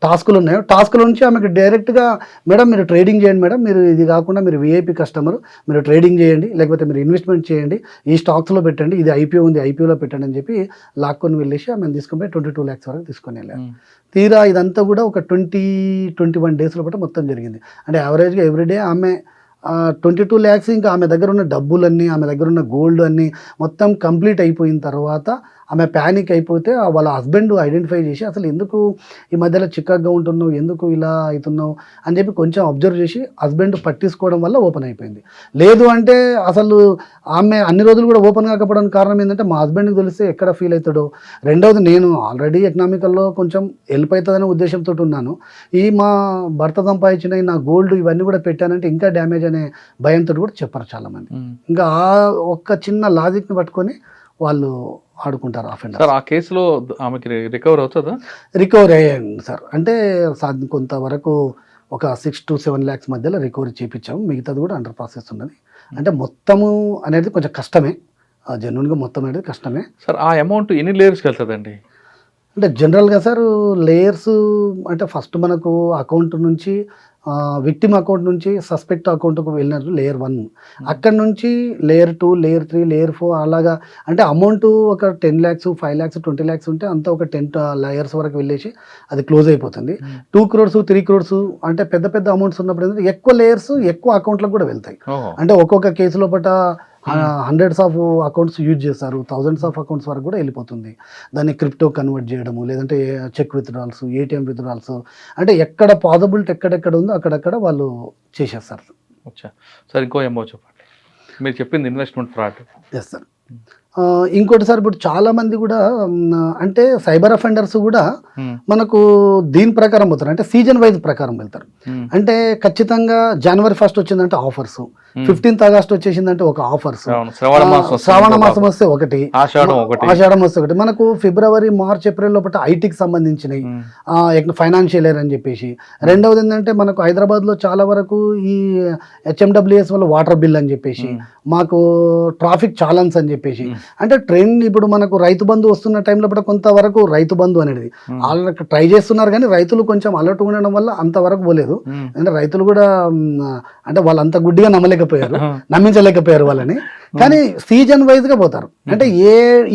టాస్కులు ఉన్నాయో టాస్కుల నుంచి ఆమెకు డైరెక్ట్గా మేడం మీరు ట్రేడింగ్ చేయండి మేడం, మీరు ఇది కాకుండా మీరు విఐపి కస్టమర్, మీరు ట్రేడింగ్ చేయండి, లేకపోతే మీరు ఇన్వెస్ట్మెంట్ చేయండి, ఈ స్టాక్స్లో పెట్టండి, ఇది ఐపీఓ ఉంది ఐపీఓలో పెట్టండి అని చెప్పి లాక్కొని వెళ్ళేసి ఆమెను తీసుకొని 22 lakhs వరకు తీసుకొని వెళ్ళారు. తీరా ఇదంతా కూడా ఒక 20-21 days లోపల మొత్తం జరిగింది. అంటే యావరేజ్గా ఎవ్రీడే ఆమె 22 lakhs ఇంకా ఆమె దగ్గర ఉన్న డబ్బులన్నీ, ఆమె దగ్గర ఉన్న గోల్డ్ అన్నీ మొత్తం కంప్లీట్ అయిపోయిన తర్వాత ఆమె ప్యానిక్ అయిపోతే వాళ్ళ హస్బెండ్ ఐడెంటిఫై చేసి అసలు ఎందుకు ఈ మధ్యలో చిక్కగా ఉంటున్నావు, ఎందుకు ఇలా అవుతున్నావు అని చెప్పి కొంచెం అబ్జర్వ్ చేసి హస్బెండ్ పట్టించుకోవడం వల్ల ఓపెన్ అయిపోయింది. లేదు అంటే అసలు ఆమె అన్ని రోజులు కూడా ఓపెన్ కాకపోవడానికి కారణం ఏంటంటే మా హస్బెండ్కి తెలిస్తే ఎక్కడ ఫీల్ అవుతాడో, రెండవది నేను ఆల్రెడీ ఎకనామికల్లో కొంచెం హెల్ప్ అవుతుందనే ఉద్దేశంతో ఉన్నాను, ఈ మా భర్త సంపాదించిన నా గోల్డ్ ఇవన్నీ కూడా పెట్టానంటే ఇంకా డ్యామేజ్ అనే భయంతో కూడా చెప్పారు చాలామంది. ఇంకా ఆ ఒక్క చిన్న లాజిక్ని పట్టుకొని వాళ్ళు ఆడుకుంటారు ఆఫెండర్. సార్ ఆ కేసులో ఆమెకి రికవర్ అవుతుందా? రికవరీ అయ్యాను సార్. అంటే కొంతవరకు ఒక 6 to 7 lakhs మధ్యలో రికవరీ చేయించాము. మిగతాది కూడా అండర్ ప్రాసెస్ ఉన్నది. అంటే మొత్తము అనేది కొంచెం కష్టమే, జెన్యున్గా మొత్తం అనేది కష్టమే సార్. ఆ అమౌంట్ ఎన్ని లేయర్స్కి వెళ్తుందండి? అంటే జనరల్గా సార్ లేయర్స్ అంటే ఫస్ట్ మనకు అకౌంట్ నుంచి విక్టిమ్ అకౌంట్ నుంచి సస్పెక్ట్ అకౌంట్కు వెళ్ళినట్టు లేయర్ 1, అక్కడ నుంచి లేయర్ 2, లేయర్ 3, లేయర్ 4 అలాగా. అంటే అమౌంట్ ఒక 10 lakhs, 5 lakhs, 20 lakhs ఉంటే అంతా ఒక 10 layers వరకు వెళ్ళేసి అది క్లోజ్ అయిపోతుంది. 2 crores, 3 crores అంటే పెద్ద పెద్ద అమౌంట్స్ ఉన్నప్పుడు ఏంటంటే ఎక్కువ లేయర్స్ ఎక్కువ అకౌంట్లకు కూడా వెళ్తాయి. అంటే ఒక్కొక్క కేసులో పట్ట hundreds of అకౌంట్స్ యూజ్ చేస్తారు, thousands of అకౌంట్స్ వరకు కూడా వెళ్ళిపోతుంది. దాన్ని క్రిప్టో కన్వర్ట్ చేయడము, లేదంటే చెక్ విత్డ్రాల్స్, ఏటీఎం విత్డ్రాల్స్, అంటే ఎక్కడ పాసిబిలిటీ ఎక్కడెక్కడ ఉందో అక్కడక్కడ వాళ్ళు చేసేస్తారు. అచ్చా సార్, ఇంకో అమౌంట్ చెప్పండి. మీరు చెప్పింది ఇన్వెస్ట్మెంట్ ఫ్రాడ్. Yes sir. ఇంకోటి సార్, ఇప్పుడు చాలా మంది కూడా అంటే సైబర్ అఫెండర్స్ కూడా మనకు దీని ప్రకారం పోతారు, అంటే సీజన్ వైజ్ ప్రకారం వెళ్తారు. అంటే ఖచ్చితంగా January 1st వచ్చిందంటే ఆఫర్స్, 15th August వచ్చేసిందంటే ఒక ఆఫర్స్, శ్రావణ మాసం వస్తే ఒకటి, ఆషాఢం వస్తే ఒకటి, మనకు February, March, April లోపల ఐటీకి సంబంధించినవి, ఫైనాన్షియల్ ఇయర్ అని చెప్పేసి. రెండవది ఏంటంటే మనకు హైదరాబాద్లో చాలా వరకు ఈ HMWS వల్ల వాటర్ బిల్ అని చెప్పేసి, మాకు ట్రాఫిక్ చాలన్స్ అని చెప్పేసి. అంటే ట్రెండ్ ఇప్పుడు మనకు రైతు బంధు వస్తున్న టైంలో కూడా కొంతవరకు రైతు బంధు అనేది వాళ్ళకి ట్రై చేస్తున్నారు, కానీ రైతులు కొంచెం అలర్ట్ ఉండడం వల్ల అంతవరకు పోలేదు. అంటే రైతులు కూడా అంటే వాళ్ళు అంత గుడ్డిగా నమ్మించలేకపోయారు వాళ్ళని. కానీ సీజన్ వైజ్గా పోతారు. అంటే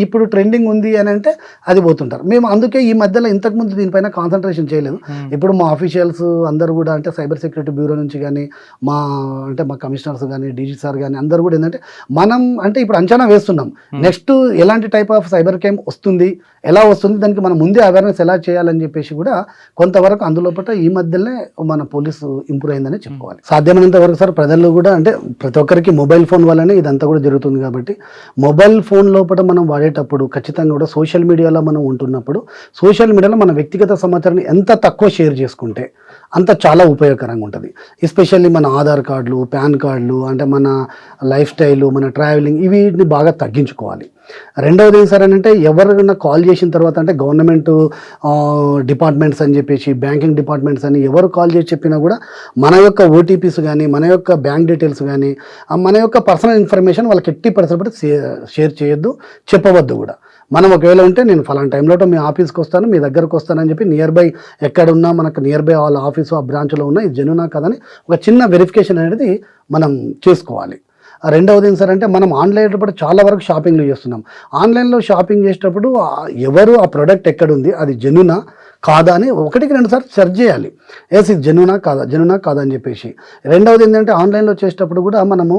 ఇప్పుడు ట్రెండింగ్ ఉంది అని అంటే అది పోతుంటారు. మేము అందుకే ఈ మధ్యలో ఇంతకుముందు దీనిపైన కాన్సన్ట్రేషన్ చేయలేదు. ఇప్పుడు మా ఆఫీషియల్స్ అందరూ కూడా అంటే సైబర్ సెక్యూరిటీ బ్యూరో నుంచి కానీ మా కమిషనర్స్ కానీ డీజీ సార్ కానీ అందరూ కూడా ఏంటంటే మనం అంటే ఇప్పుడు అంచనా వేస్తున్నాం నెక్స్ట్ ఎలాంటి టైప్ ఆఫ్ సైబర్ క్రైమ్ వస్తుంది, ఎలా వస్తుంది, దానికి మనం ముందే అవేర్నెస్ ఎలా చేయాలని చెప్పేసి కూడా కొంతవరకు అందులో ఈ మధ్యలోనే మన పోలీసు ఇంప్రూవ్ అయిందని చెప్పుకోవాలి. సాధ్యమైనంత వరకు సార్ ప్రజలు కూడా అంటే ప్రతి ఒక్కరికి మొబైల్ ఫోన్ వల్లనే ఇదంతా కూడా జరుగుతుంది. కాబట్టి మొబైల్ ఫోన్ లోపల మనం వాడేటప్పుడు ఖచ్చితంగా కూడా సోషల్ మీడియాలో మనం ఉంటున్నప్పుడు సోషల్ మీడియాలో మన వ్యక్తిగత సమాచారాన్ని ఎంత తక్కువ షేర్ చేసుకుంటే అంత చాలా ఉపయోగకరంగా ఉంటుంది. ఎస్పెషల్లీ మన ఆధార్ కార్డులు, పాన్ కార్డులు, అంటే మన లైఫ్ స్టైలు, మన ట్రావెలింగ్ వీటిని బాగా తగ్గించుకోవాలి. రెండవది ఏం సార్ అంటే ఎవరైనా కాల్ చేసిన తర్వాత అంటే గవర్నమెంట్ డిపార్ట్మెంట్స్ అని చెప్పేసి, బ్యాంకింగ్ డిపార్ట్మెంట్స్ అని ఎవరు కాల్ చేసి చెప్పినా కూడా మన యొక్క ఓటీపీస్ కానీ, మన యొక్క బ్యాంక్ డీటెయిల్స్ కానీ, మన యొక్క పర్సనల్ ఇన్ఫర్మేషన్ వాళ్ళకి ఎట్టి పరిస్థితి షేర్ చేయొద్దు, చెప్పవద్దు కూడా. మనం ఒకవేళ ఉంటే నేను ఫలానా టైంలో మీ ఆఫీస్కి వస్తాను, మీ దగ్గరకు వస్తానని చెప్పి నియర్ బై ఎక్కడున్నా మనకు నియర్ బై వాళ్ళ ఆఫీసు ఆ బ్రాంచ్లో ఉన్న ఇది జెన్యూనా కాదని ఒక చిన్న వెరిఫికేషన్ అనేది మనం చేసుకోవాలి. రెండవది ఏం సార్ అంటే మనం ఆన్లైన్లో చాలా వరకు షాపింగ్లు చేస్తున్నాం. ఆన్లైన్లో షాపింగ్ చేసేటప్పుడు ఎవరు ఆ ప్రోడక్ట్ ఎక్కడుంది, అది జెన్యూనా కాదా అని 1-2 సార్లు సెర్చ్ చేయాలి. ఇది జెన్యూనా కాదా అని చెప్పేసి. రెండవది ఏంటంటే ఆన్లైన్లో చేసేటప్పుడు కూడా మనము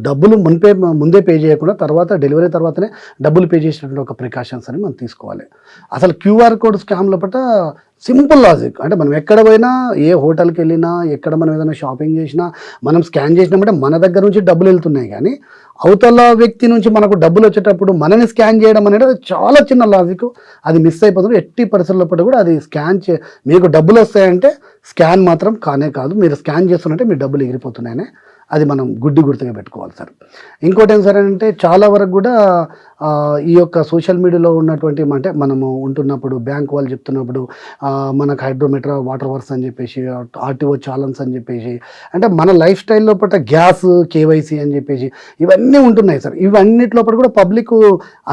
డబ్బులు ముందే పే చేయకుండా తర్వాత డెలివరీ తర్వాతనే డబ్బులు పే చేసేటువంటి ఒక ప్రికాషన్స్ అని మనం తీసుకోవాలి. అసలు QR కోడ్ స్కామ్ల పట్ల సింపుల్ లాజిక్, అంటే మనం ఎక్కడ పోయినా, ఏ హోటల్కి వెళ్ళినా, ఎక్కడ మనం ఏదైనా షాపింగ్ చేసినా, మనం స్కాన్ చేసినామంటే మన దగ్గర నుంచి డబ్బులు వెళ్తున్నాయి, కానీ అవతల వ్యక్తి నుంచి మనకు డబ్బులు వచ్చేటప్పుడు మనని స్కాన్ చేయడం అనేది చాలా చిన్న లాజిక్, అది మిస్ అయిపోతుంది. ఎట్టి పరిస్థితుల్లో కూడా అది మీకు డబ్బులు వస్తాయంటే స్కాన్ మాత్రం కానే కాదు, మీరు స్కాన్ చేస్తున్నట్టే మీ డబ్బులు ఎగిరిపోతున్నాయనే అది మనం గుర్తుగా పెట్టుకోవాలి సార్. ఇంకోటి ఏం సార్ అంటే చాలా వరకు కూడా ఈ యొక్క సోషల్ మీడియాలో ఉన్నటువంటి అంటే మనము ఉంటున్నప్పుడు బ్యాంక్ వాళ్ళు చెప్తున్నప్పుడు మనకు హైడ్రోమీటర్, వాటర్ వర్క్స్ అని చెప్పేసి, ఆర్టీఓ చాలన్స్ అని చెప్పేసి, అంటే మన లైఫ్ స్టైల్ లోపల గ్యాస్, కేవైసీ అని చెప్పేసి ఇవన్నీ ఉంటున్నాయి సార్. ఇవన్నిటి కూడా పబ్లిక్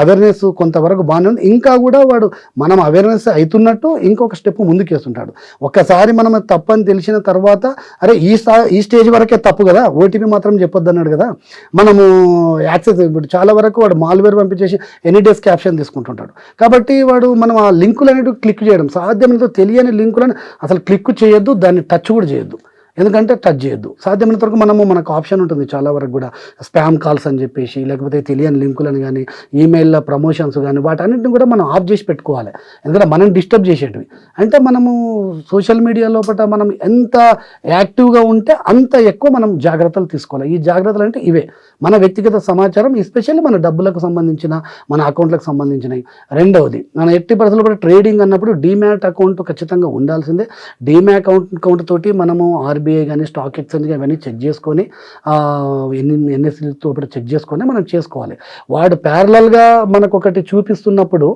అవేర్నెస్ కొంతవరకు బాగానే ఉంది. ఇంకా కూడా వాడు మనం అవేర్నెస్ అవుతున్నట్టు ఇంకొక స్టెప్ ముందుకు వేస్తుంటాడు. ఒక్కసారి మనం తప్పని తెలిసిన తర్వాత అరే ఈ స్టేజ్ వరకే తప్పు కదా, ఓటీపీ మాత్రం చెప్పొద్దు అన్నాడు కదా, మనము యాక్సెస్ ఇప్పుడు చాలా వరకు వాడు మాల్వేర్ పంపించేసి ఎనీ డేస్ క్యాప్షన్ తీసుకుంటుంటాడు. కాబట్టి మనం ఆ లింకులు అనేవి క్లిక్ చేయడం సాధ్యమైనంత తెలియని లింకులను అసలు క్లిక్ చేయొద్దు, దాన్ని టచ్ కూడా చేయొద్దు. ఎందుకంటే టచ్ చేయొద్దు. సాధ్యమైనంత వరకు మనకు ఆప్షన్ ఉంటుంది చాలా వరకు కూడా, స్పామ్ కాల్స్ అని చెప్పేసి, లేకపోతే తెలియని లింకులను కానీ, ఈమెయిల్లో ప్రమోషన్స్ కానీ, వాటన్నిటిని కూడా మనం ఆఫ్ చేసి పెట్టుకోవాలి. ఎందుకంటే మనం డిస్టర్బ్ చేసేటివి. అంటే మనము సోషల్ మీడియా లోపల మనం ఎంత యాక్టివ్గా ఉంటే అంత ఎక్కువ మనం జాగ్రత్తలు తీసుకోవాలి. ఈ జాగ్రత్తలు అంటే ఇవే, మన వ్యక్తిగత సమాచారం, ఎస్పెషల్లీ మన డబ్బులకు సంబంధించిన, మన అకౌంట్లకు సంబంధించినవి. రెండవది, మన ఎట్టి పరిస్థితుల్లో కూడా ట్రేడింగ్ అన్నప్పుడు డీమ్యాట్ అకౌంట్ ఖచ్చితంగా ఉండాల్సిందే. డీమ్యాట్ అకౌంట్ తోటి మనము ఆర్బీఐ కానీ, స్టాక్ ఎక్స్చేంజ్ అవన్నీ చెక్ చేసుకొని, ఎన్ఎస్సీతో చెక్ చేసుకొని మనం చేసుకోవాలి. వాడు ప్యారలల్గా మనకు ఒకటి చూపిస్తున్నప్పుడు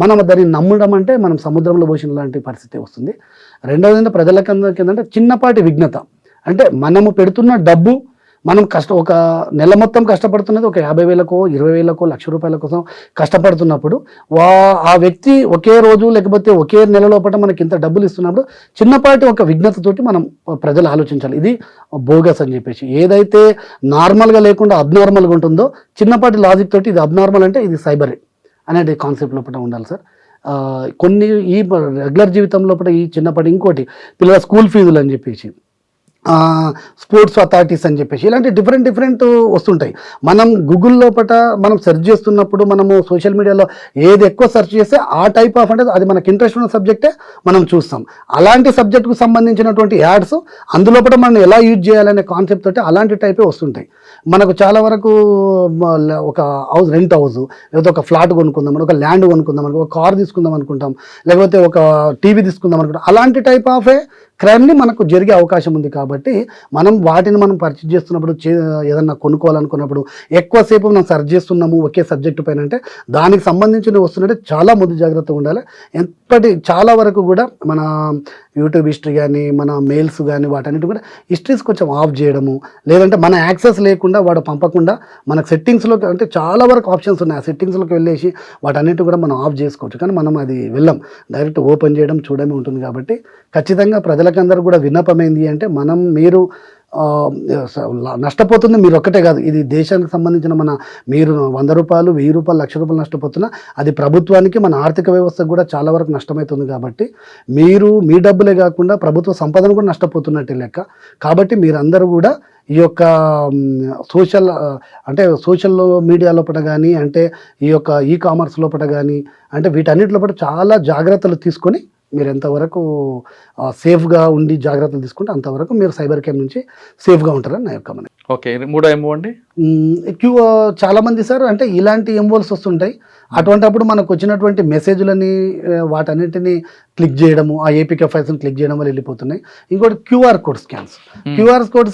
మనం దాన్ని నమ్మడం అంటే మనం సముద్రంలో పోసిన లాంటి పరిస్థితి వస్తుంది. రెండవది ప్రజలకందరికీ ఏంటంటే చిన్నపాటి విఘ్నత, అంటే మనము పెడుతున్న డబ్బు, మనం ఒక నెల మొత్తం కష్టపడుతున్నది ఒక 50,000కో 20,000కో ₹1,00,000 కోసం కష్టపడుతున్నప్పుడు, ఆ వ్యక్తి ఒకే రోజు లేకపోతే ఒకే నెల లోపల మనకి ఇంత డబ్బులు ఇస్తున్నప్పుడు చిన్నపాటి ఒక విఘ్నతతోటి మనం ప్రజలు ఆలోచించాలి. ఇది బోగస్ అని చెప్పేసి. ఏదైతే నార్మల్గా లేకుండా అబ్నార్మల్గా ఉంటుందో, చిన్నపాటి లాజిక్ తోటి ఇది అబ్నార్మల్ అంటే ఇది సైబర్ అనేది కాన్సెప్ట్ లోపల ఉండాలి సార్. కొన్ని ఈ రెగ్యులర్ జీవితం లోపల ఈ చిన్నపాటి, ఇంకోటి పిల్లల స్కూల్ ఫీజులు అని చెప్పేసి, స్పోర్ట్స్ అథారిటీస్ అని చెప్పేసి, ఇలాంటి డిఫరెంట్ వస్తుంటాయి. మనం గూగుల్ లోపల మనం సెర్చ్ చేస్తున్నప్పుడు, మనము సోషల్ మీడియాలో ఏది ఎక్కువ సెర్చ్ చేస్తే ఆ టైప్ ఆఫ్, అంటే అది మనకి ఇంట్రెస్ట్ ఉన్న సబ్జెక్టే మనం చూస్తాం. అలాంటి సబ్జెక్టుకు సంబంధించినటువంటి యాడ్స్ అందులోపల మనం ఎలా యూజ్ చేయాలనే కాన్సెప్ట్ తోటి అలాంటి టైపే వస్తుంటాయి. మనకు చాలా వరకు ఒక హౌస్, రెంట్ హౌస్, లేకపోతే ఒక ఫ్లాట్ కొనుక్కుందాం, ఒక ల్యాండ్ కొనుక్కుందాం, ఒక కార్ తీసుకుందాం అనుకుంటాం, లేకపోతే ఒక టీవీ తీసుకుందాం అనుకుంటాం. అలాంటి టైప్ ఆఫ్ క్రైమ్ని మనకు జరిగే అవకాశం ఉంది. కాబట్టి మనం వాటిని పర్చేజ్ చేస్తున్నప్పుడు, ఏదన్నా కొనుక్కోవాలనుకున్నప్పుడు ఎక్కువసేపు మనం సెర్చ్ చేస్తున్నాము ఒకే సబ్జెక్టు పైన అంటే దానికి సంబంధించినవి వస్తున్నట్టే చాలా ముందు జాగ్రత్తగా ఉండాలి. చాలా వరకు కూడా మన యూట్యూబ్ హిస్టరీ కానీ, మన మెయిల్స్ కానీ, వాటన్నిటి కూడా హిస్టరీస్ కొంచెం ఆఫ్ చేయడము, లేదంటే మన యాక్సెస్ లేకుండా వాడు పంపకుండా మనకు సెట్టింగ్స్లోకి, అంటే చాలా వరకు ఆప్షన్స్ ఉన్నాయి, ఆ సెట్టింగ్స్లోకి వెళ్ళేసి వాటన్నిటి కూడా మనం ఆఫ్ చేసుకోవచ్చు. కానీ మనం అది వెళ్ళాం, డైరెక్ట్ ఓపెన్ చేయడం చూడమే ఉంటుంది. కాబట్టి ఖచ్చితంగా ప్రజలకందరూ కూడా విన్నపమైంది అంటే, మీరు నష్టపోతుంది మీరు ఒక్కటే కాదు, ఇది దేశానికి సంబంధించిన మీరు ₹100, ₹1000, ₹1,00,000 నష్టపోతున్నా అది ప్రభుత్వానికి, మన ఆర్థిక వ్యవస్థకు కూడా చాలా వరకు నష్టమవుతుంది. కాబట్టి మీరు మీ డబ్బులే కాకుండా ప్రభుత్వ సంపదను కూడా నష్టపోతున్నట్టే లెక్క. కాబట్టి మీరందరూ కూడా ఈ యొక్క సోషల్ మీడియా లోపల కానీ, అంటే ఈ యొక్క కామర్స్ లోపల కానీ, అంటే వీటన్నిటి లోపల చాలా జాగ్రత్తలు తీసుకొని మీరు ఎంతవరకు సేఫ్గా ఉండి జాగ్రత్తలు తీసుకుంటే అంతవరకు మీరు సైబర్ క్రైమ్ నుంచి సేఫ్గా ఉంటారని నా యొక్క మనవి. ఓకే, మూడో ఎంఓ అండి. చాలామంది సార్, అంటే ఇలాంటి ఎంఓల్స్ వస్తుంటాయి. అటువంటిప్పుడు మనకు వచ్చినటువంటి మెసేజ్లని వాటన్నింటినీ క్లిక్ చేయడము, ఆ ఏపీకే ఫైల్స్ని క్లిక్ చేయడం వల్ల వెళ్ళిపోతున్నాయి. ఇంకోటి QR code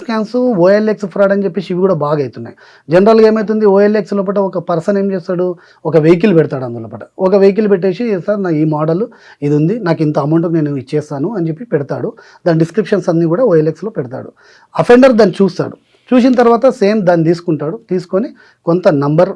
scans, OLX fraud అని చెప్పేసి ఇవి కూడా బాగా అవుతున్నాయి. జనరల్గా ఏమవుతుంది, OLX లోపల ఒక పర్సన్ ఏం చేస్తాడు, ఒక వెహికల్ పెడతాడు. అందులోపల ఒక వెహికల్ పెట్టేసి, సార్ నా ఈ మోడల్ ఇది ఉంది, నాకు ఇంత అమౌంట్ నేను ఇచ్చేస్తాను అని చెప్పి పెడతాడు. దాని డిస్క్రిప్షన్స్ అన్నీ కూడా OLXలో పెడతాడు. అఫెండర్ దాన్ని చూస్తాడు, చూసిన తర్వాత సేమ్ దాన్ని తీసుకొని కొంత నంబర్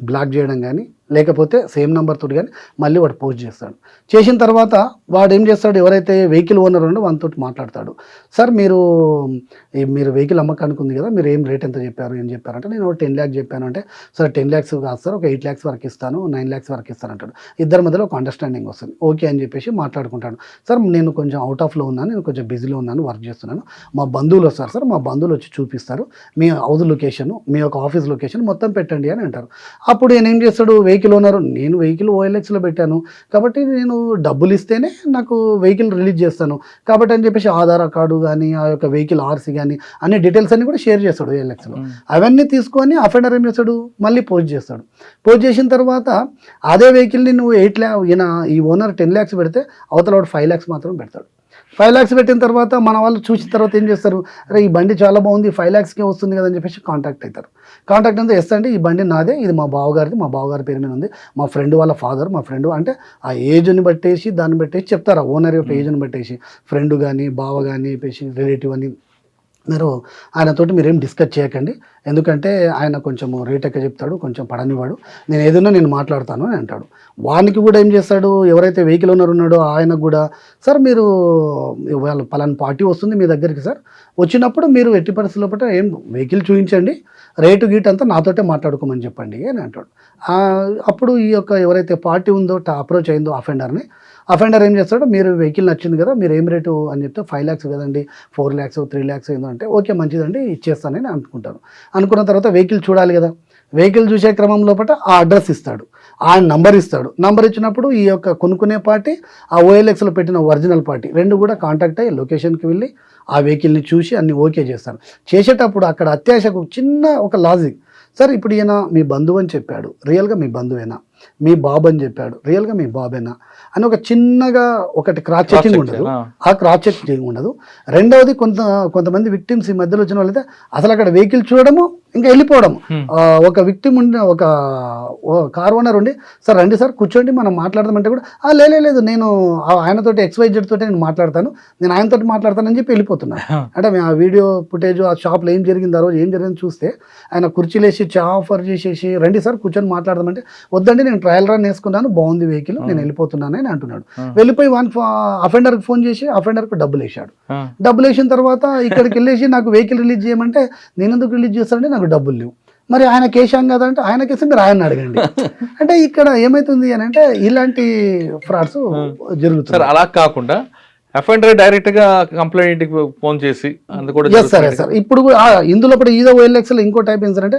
బ్లాక్ చేయడం కానీ, లేకపోతే సేమ్ నెంబర్ తోటి కానీ మళ్ళీ వాడు పోస్ట్ చేస్తాడు. చేసిన తర్వాత వాడు ఏం చేస్తాడు, ఎవరైతే వెహికల్ ఓనర్ ఉండో వానితో మాట్లాడతాడు. సార్ మీరు వెహికల్ అమ్మకానికి ఉంది కదా, మీరు ఏం రేట్ ఎంత చెప్పారు, ఏం చెప్పారంటే నేను 10 lakhs చెప్పాను. అంటే సార్ 10 lakhs కాదు సార్, ఒక 8 lakhs వరకు ఇస్తాను, 9 lakhs వరకు ఇస్తాను అంటాడు. ఇద్దరి మధ్యలో ఒక అండర్స్టాండింగ్ వస్తుంది. ఓకే అని చెప్పేసి మాట్లాడుకుంటాడు. సార్ నేను కొంచెం అవుట్ ఆఫ్లో ఉన్నాను, నేను కొంచెం బిజీలో ఉన్నాను, వర్క్ చేస్తున్నాను, మా బంధువులు వస్తారు సార్, మా బంధువులు వచ్చి చూపిస్తారు, మీ హౌస్ లొకేషన్, మీ యొక్క ఆఫీస్ లొకేషన్ మొత్తం పెట్టండి అని అంటారు. అప్పుడు నేను ఏం చేస్తాడు, వెహికల్ ఓనర్, నేను వెహికల్ OLXలో పెట్టాను కాబట్టి నేను డబ్బులు ఇస్తేనే నాకు వెహికల్ రిలీజ్ చేస్తాను కాబట్టి అని చెప్పేసి ఆధార్ కార్డు కానీ, ఆ యొక్క వెహికల్ RC కానీ అన్ని డీటెయిల్స్ అన్ని కూడా షేర్ చేస్తాడు OLXలో. అవన్నీ తీసుకొని అఫెండర్ ఏం చేస్తాడు, మళ్ళీ పోస్ట్ చేస్తాడు. పోస్ట్ చేసిన తర్వాత అదే వెహికల్ని నువ్వు 8 lakhs, ఈ ఓనర్ 10 lakhs పెడితే అవతల వాడు 5 lakhs మాత్రం పెడతాడు. 5 lakhs పెట్టిన తర్వాత మన వాళ్ళు చూసిన తర్వాత ఏం చేస్తారు, అరే ఈ బండి చాలా బాగుంది, 5 lakhsకే వస్తుంది కదా అని చెప్పేసి కాంటాక్ట్ అవుతారు. కాంటాక్ట్ అంతా ఎస్ అంటే ఈ బండి నాదే, ఇది మా బావగారిది, మా బావగారి పేరు మీద ఉంది, మా ఫ్రెండ్ వాళ్ళ ఫాదర్, మా ఫ్రెండ్ అంటే ఆ ఏజ్ని బట్టేసి దాన్ని బట్టేసి చెప్తారు, ఓనర్ యొక్క ఏజ్ని బట్టేసి ఫ్రెండ్ కానీ, బావ కానీ, రిలేటివ్ అని. మీరు ఆయనతోటి మీరేం డిస్కస్ చేయకండి, ఎందుకంటే ఆయన కొంచెం రేట్ ఎక్కువ చెప్తాడు, కొంచెం పడనివాడు, నేను ఏదైనా నేను మాట్లాడతాను అని అంటాడు. వానికి కూడా ఏం చేస్తాడు, ఎవరైతే వెహికల్ ఓనర్ ఉన్నాడో ఆయనకు కూడా, సార్ మీరు వాళ్ళ పలానా పార్టీ వస్తుంది మీ దగ్గరికి సార్, వచ్చినప్పుడు మీరు ఎట్టి పరిస్థితుల లోపల ఏం వెహికల్ చూపించండి, రేటు గీట్ అంతా నాతోటే మాట్లాడుకోమని చెప్పండి అని అంటాడు. అప్పుడు ఈ యొక్క ఎవరైతే పార్టీ ఉందో అప్రోచ్ అయిందో అఫెండర్ని, అఫెండర్ ఏం చేస్తాడు, మీరు వెహికల్ నచ్చింది కదా, మీరు ఏం రేటు అని చెప్తే 5 lakhs కదండి, 4 lakhs 3 lakhs ఏంటంటే ఓకే మంచిదండి ఇచ్చేస్తానని అనుకుంటాను. అనుకున్న తర్వాత వెహికల్ చూడాలి కదా, వెహికల్ చూసే క్రమం లోపల ఆ అడ్రస్ ఇస్తాడు, ఆ నంబర్ ఇస్తాడు. నంబర్ ఇచ్చినప్పుడు ఈ యొక్క కొనుక్కునే పార్టీ ఆ OLXలో పెట్టిన ఒరిజినల్ పార్టీ రెండు కూడా కాంటాక్ట్ అయ్యి లొకేషన్కి వెళ్ళి ఆ వెహికల్ని చూసి అన్ని ఓకే చేస్తారు. చేసేటప్పుడు అక్కడ అత్యాశకు చిన్న ఒక లాజిక్, సార్ ఇప్పుడు ఈయన మీ బంధువు అని చెప్పాడు, రియల్గా మీ బంధువేనా, మీ బాబు అని చెప్పాడు, రియల్గా మీ బాబేనా అని ఒక చిన్నగా ఒకటి క్రాస్ చెకింగ్ ఉండదు, ఆ క్రాస్ చెకింగ్ ఉండదు. రెండవది కొంతమంది విక్టిమ్స్ ఈ మధ్యలో వచ్చిన వాళ్ళైతే అసలు అక్కడ వెహికల్ చూడడము ఇంకా వెళ్ళిపోవడం. ఒక విక్టిమ్ ఉండి ఒక కార్ ఓనర్ ఉండి సార్ రండి సార్ కూర్చోండి మనం మాట్లాడదామంటే కూడా లేదు నేను ఆయనతోటి XYZ తోటి నేను మాట్లాడతాను, నేను ఆయనతోటి మాట్లాడతానని చెప్పి వెళ్ళిపోతున్నాను. అంటే మేము ఆ వీడియో ఫుటేజ్ ఆ షాప్లో ఏం జరిగింది ఆ రోజు ఏం జరిగింది చూస్తే ఆయన కుర్చీలేసి చా ఆఫర్ చేసేసి రండి సార్ కూర్చొని మాట్లాడదామంటే వద్దండి నేను ట్రయల్ రన్ వేసుకున్నాను, బాగుంది వెహికల్, నేను వెళ్ళిపోతున్నాను అని అంటున్నాడు. వెళ్ళిపోయి అఫెండర్కి ఫోన్ చేసి అఫెండర్కి డబ్బులు వేసాడు. డబ్బులు వేసిన తర్వాత ఇక్కడికి వెళ్ళేసి నాకు వెహికల్ రిలీజ్ చేయమంటే నేను ఎందుకు రిలీజ్ చేస్తానంటే నాకు డబ్బులు లేవు, మరి ఆయన కేసాం కదా అంటే ఆయన కేసు మీరు ఆయన అడగండి. అంటే ఇక్కడ ఏమైతుంది అని అంటే ఇలాంటి ఫ్రాడ్స్ జరుగుతుంది. అలా కాకుండా అఫెండర్ డైరెక్ట్ గా కంప్లైంట్ ఫోన్ చేసి సార్ ఇప్పుడు ఇందులో కూడా ఈదో OLXలో ఇంకో టైప్ ఏం సార్ అంటే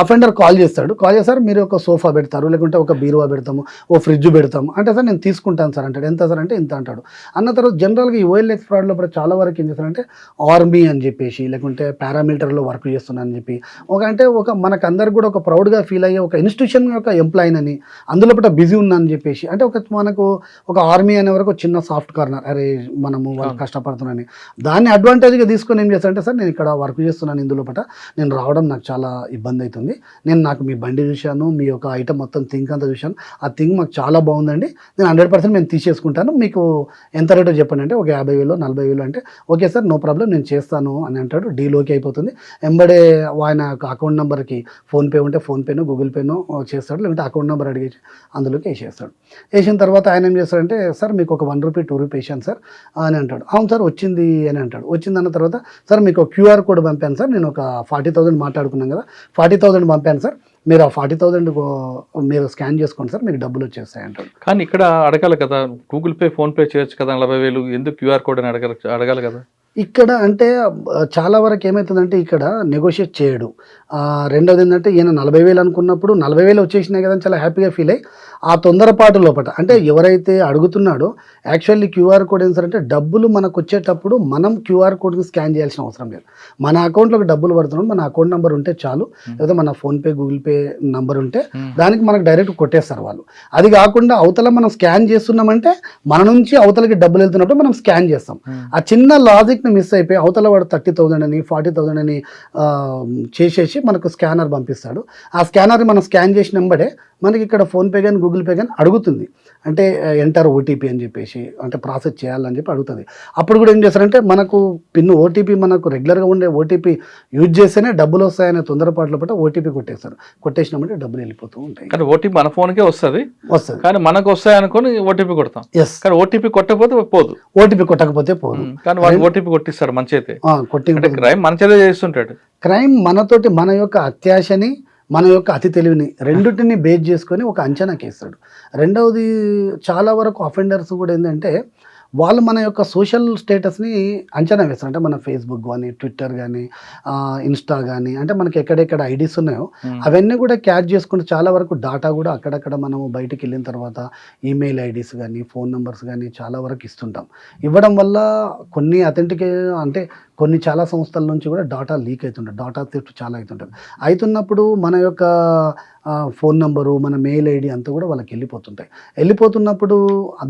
అఫెండర్ కాల్ చేస్తాడు, కాల్ చేస్తారు మీరు ఒక సోఫా పెడతారు లేకుంటే ఒక బీరువా పెడతాము, ఓ ఫ్రిడ్జ్ పెడతాము అంటే సార్ నేను తీసుకుంటాను సార్ అంటాడు. ఎంత సార్ అంటే ఇంత అంటాడు. అన్న తర్వాత జనరల్గా ఈ OLX ఫ్రాడ్లో కూడా చాలా వరకు ఏం చేస్తారంటే ఆర్మీ అని చెప్పేసి లేకుంటే పారామిలిటరీలో వర్క్ చేస్తున్నాను అని చెప్పి ఒక మనకందరికి కూడా ఒక ప్రౌడ్గా ఫీల్ అయ్యే ఒక ఇన్స్టిట్యూషన్ యొక్క ఎంప్లాయీ అని అందులో కూడా బిజీ ఉన్నా అని చెప్పేసి అంటే మనకు ఒక ఆర్మీ అనే వరకు చిన్న సాఫ్ట్ కార్నర్, అరే మనము వాళ్ళు కష్టపడుతున్నాను దాన్ని అడ్వాంటేజ్గా తీసుకొని ఏం చేస్తారంటే సార్ నేను ఇక్కడ వర్క్ చేస్తున్నాను ఇందులో పట నేను రావడం నాకు చాలా ఇబ్బంది అవుతుంది, నాకు మీ బండి చూశాను, మీ యొక్క ఐటమ్ మొత్తం థింక్ అంతా చూశాను, ఆ థింగ్ మాకు చాలా బాగుందండి, నేను 100% మేము తీసేసుకుంటాను, మీకు ఎంత రేటో చెప్పండి అంటే ఒక 50,000 40,000 అంటే ఓకే సార్ నో ప్రాబ్లం నేను చేస్తాను అని అంటాడు. డీల్ ఓకే అయిపోతుంది. ఎంబడే ఆయన అకౌంట్ నెంబర్కి ఫోన్పే ఉంటే ఫోన్పేనో గూగుల్ పేనో చేస్తాడు, లేదంటే అకౌంట్ నెంబర్ అడిగేసి అందులోకి వేసేస్తాడు. వేసిన తర్వాత ఆయన ఏం చేస్తాడంటే సార్ మీకు ఒక 1 రూపీ 2 రూపీ వేసాను సార్ అని అంటాడు. అవును సార్ వచ్చింది అని అంటాడు. వచ్చిందన్న తర్వాత సార్ మీకు QR కోడ్ పంపాను సార్, నేను ఒక 40,000 మాట్లాడుకున్నాం కదా 40,000 పంపాను సార్, మీరు ఆ 40,000 మీరు స్కాన్ చేసుకోండి సార్ మీకు డబ్బులు వచ్చేస్తాయి అంటాడు. కానీ ఇక్కడ అడగాలి కదా, గూగుల్ పే ఫోన్ పే చేయొచ్చు కదా 40,000, ఎందుకు QR కోడ్ అని అడగాలి కదా. ఇక్కడ అంటే చాలా వరకు ఏమవుతుందంటే ఇక్కడ నెగోషియేట్ చేయడు. రెండోది ఏంటంటే ఈయన 40,000 అనుకున్నప్పుడు 40,000 వచ్చేసినాయి కదా అని చాలా హ్యాపీగా ఫీల్ అయ్యి ఆ తొందరపాటు లోపల అంటే ఎవరైతే అడుగుతున్నాడో యాక్చువల్లీ QR కోడ్ ఏం సార్ అంటే డబ్బులు మనకు వచ్చేటప్పుడు మనం QR కోడ్కి స్కాన్ చేయాల్సిన అవసరం లేదు. మన అకౌంట్లోకి డబ్బులు పడుతున్నాడు, మన అకౌంట్ నెంబర్ ఉంటే చాలు, లేదా మన ఫోన్పే గూగుల్ పే నంబర్ ఉంటే దానికి మనకు డైరెక్ట్ కొట్టేస్తారు వాళ్ళు. అది కాకుండా అవతల మనం స్కాన్ చేస్తున్నామంటే మన నుంచి అవతలకి డబ్బులు వెళ్తున్నప్పుడు మనం స్కాన్ చేస్తాం. ఆ చిన్న లాజిక్ని మిస్ అయిపోయి అవతల వాడు 30,000 అని 40,000 అని చేసేసి మనకు స్కానర్ పంపిస్తాడు. ఆ స్కానర్ మనం స్కాన్ చేసిన వెంబడే మనకి ఇక్కడ ఫోన్పే కానీ గూగుల్ పే కానీ అడుగుతుంది, అంటే ఎంటర్ OTP అని చెప్పేసి అంటే ప్రాసెస్ చేయాలని చెప్పి అడుగుతుంది. అప్పుడు కూడా ఏం చేస్తారంటే మనకు పిన్ OTP మనకు రెగ్యులర్గా ఉండే OTP యూజ్ చేస్తేనే డబ్బులు వస్తాయనే తొందరపాటులో పట్ట OTP కొట్టేస్తారు. కొట్టేసినామంటే డబ్బులు వెళ్ళిపోతూ ఉంటాయి. కానీ OTP మన ఫోన్కే వస్తుంది కానీ మనకు వస్తాయి అనుకొని OTP కొడతాం. కానీ OTP కొట్టకపోతే పోదు, OTP కొట్టకపోతే పోదు. కానీ వాడు OTP కొట్టిస్తాడు మన చేతే, కొట్టి క్రైమ్ మన చేతే చేస్తుంటాడు. క్రైమ్ మనతోటి మన యొక్క అత్యాశని మన యొక్క అతి తెలివిని రెండింటిని బేస్ చేసుకొని ఒక అంచనాకి వేస్తాడు. రెండవది చాలా వరకు అఫెండర్స్ కూడా ఏంటంటే వాళ్ళు మన యొక్క సోషల్ స్టేటస్ని అంచనా వేస్తారు. అంటే మన ఫేస్బుక్ కానీ ట్విట్టర్ కానీ ఇన్స్టా కానీ అంటే మనకి ఎక్కడెక్కడ ఐడీస్ ఉన్నాయో అవన్నీ కూడా క్యాచ్ చేసుకుంటే చాలా వరకు డాటా కూడా అక్కడక్కడ మనము బయటికి వెళ్ళిన తర్వాత ఈమెయిల్ ఐడీస్ కానీ ఫోన్ నెంబర్స్ కానీ చాలా వరకు ఇస్తుంటాం. ఇవ్వడం వల్ల కొన్ని అంటే కొన్ని చాలా సంస్థల నుంచి కూడా డాటా లీక్ అవుతుంటుంది, డాటా థెఫ్ట్ చాలా అవుతున్నప్పుడు మన యొక్క ఫోన్ నెంబరు మన మెయిల్ ఐడి అంతా కూడా వాళ్ళకి వెళ్ళిపోతున్నప్పుడు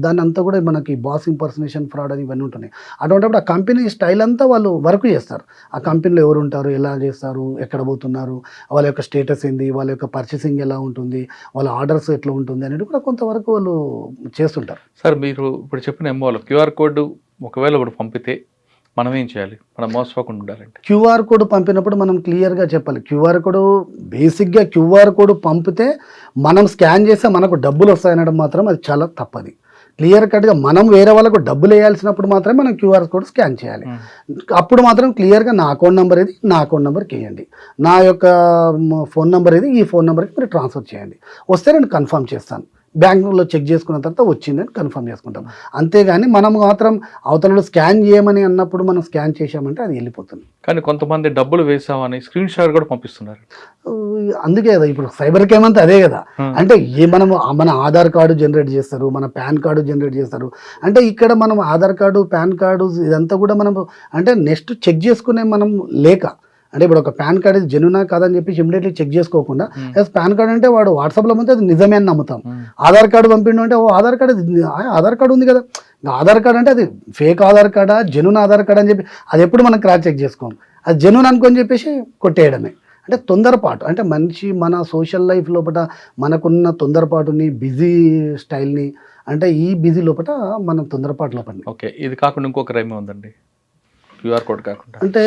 దాన్ని అంతా కూడా మనకి బాస్ ఇంపర్సనేషన్ ఫ్రాడ్ అని ఇవన్నీ ఉంటున్నాయి. అటువంటిప్పుడు ఆ కంపెనీ స్టైల్ అంతా వాళ్ళు వర్క్ చేస్తారు. ఆ కంపెనీలో ఎవరు ఉంటారు, ఎలా చేస్తారు, ఎక్కడ పోతున్నారు, వాళ్ళ యొక్క స్టేటస్ ఏంది, వాళ్ళ యొక్క పర్చేసింగ్ ఎలా ఉంటుంది, వాళ్ళ ఆర్డర్స్ ఎట్లా ఉంటుంది అనేది కూడా కొంతవరకు వాళ్ళు చేస్తుంటారు. సార్ మీరు ఇప్పుడు చెప్పిన ఎంఓలో QR కోడ్ ఒకవేళ ఒకటి పంపితే మనం ఏం చేయాలి, మనం మోసపోకుండా ఉండాలంటే? QR కోడ్ పంపినప్పుడు మనం క్లియర్గా చెప్పాలి. బేసిక్గా QR కోడ్ పంపితే మనం స్కాన్ చేస్తే మనకు డబ్బులు వస్తాయనడం మాత్రం అది చాలా తప్పది. క్లియర్ కట్గా మనం వేరే వాళ్ళకు డబ్బులు వేయాల్సినప్పుడు మాత్రమే మనం QR కోడ్ స్కాన్ చేయాలి. అప్పుడు మాత్రం క్లియర్గా నా అకౌంట్ నెంబర్ ఇది, నా అకౌంట్ నెంబర్కి వేయండి, నా యొక్క ఫోన్ నెంబర్ ఇది, ఈ ఫోన్ నెంబర్కి మీరు ట్రాన్స్ఫర్ చేయండి, వస్తే నేను కన్ఫర్మ్ చేస్తాను, బ్యాంకులో చెక్ చేసుకున్న తర్వాత వచ్చిందని కన్ఫర్మ్ చేసుకుంటాం. అంతేగాని మనం మాత్రం అవతలలో స్కాన్ చేయమని అన్నప్పుడు మనం స్కాన్ చేసామంటే అది వెళ్ళిపోతుంది. కానీ కొంతమంది డబ్బులు వేసామని స్క్రీన్ షాట్ కూడా పంపిస్తున్నారు. అందుకే కదా ఇప్పుడు సైబర్ క్రైమ్ అంతా అదే కదా. అంటే మన ఆధార్ కార్డు జనరేట్ చేస్తారు, మన పాన్ కార్డు జనరేట్ చేస్తారు. అంటే ఇక్కడ మనం ఆధార్ కార్డు, పాన్ కార్డు ఇదంతా కూడా మనం అంటే నెక్స్ట్ చెక్ చేసుకునే మనం లేక, అంటే ఇప్పుడు ఒక పాన్ కార్డ్ ఇది జెన్యునా కాదని చెప్పి ఇమీడియట్లీ చెక్ చేసుకోకుండా పాన్ కార్డ్ అంటే వాడు వాట్సాప్లో పంపితే అది నిజమే అని నమ్ముతాం. ఆధార్ కార్డు పంపిండు అంటే ఆధార్ కార్డు ఉంది కదా, ఆధార్ కార్డ్ అంటే అది ఫేక్ ఆధార్ కార్డా జెన్యున్ ఆధార్ కార్డ్ అని చెప్పి అది ఎప్పుడు మనం క్రాస్ చెక్ చేసుకోం. అది జెన్యున్ అనుకొని చెప్పేసి కొట్టేయడమే. అంటే తొందరపాటు, అంటే మనిషి మన సోషల్ లైఫ్ లోపల మనకున్న తొందరపాటుని, బిజీ స్టైల్ని, అంటే ఈ బిజీ లోపల మనం తొందరపాటు లోపల. ఓకే, ఇది కాకుండా ఇంకొక క్రైమ్ ఉందండి, క్యూఆర్ కోడ్ కాకుండా. అంటే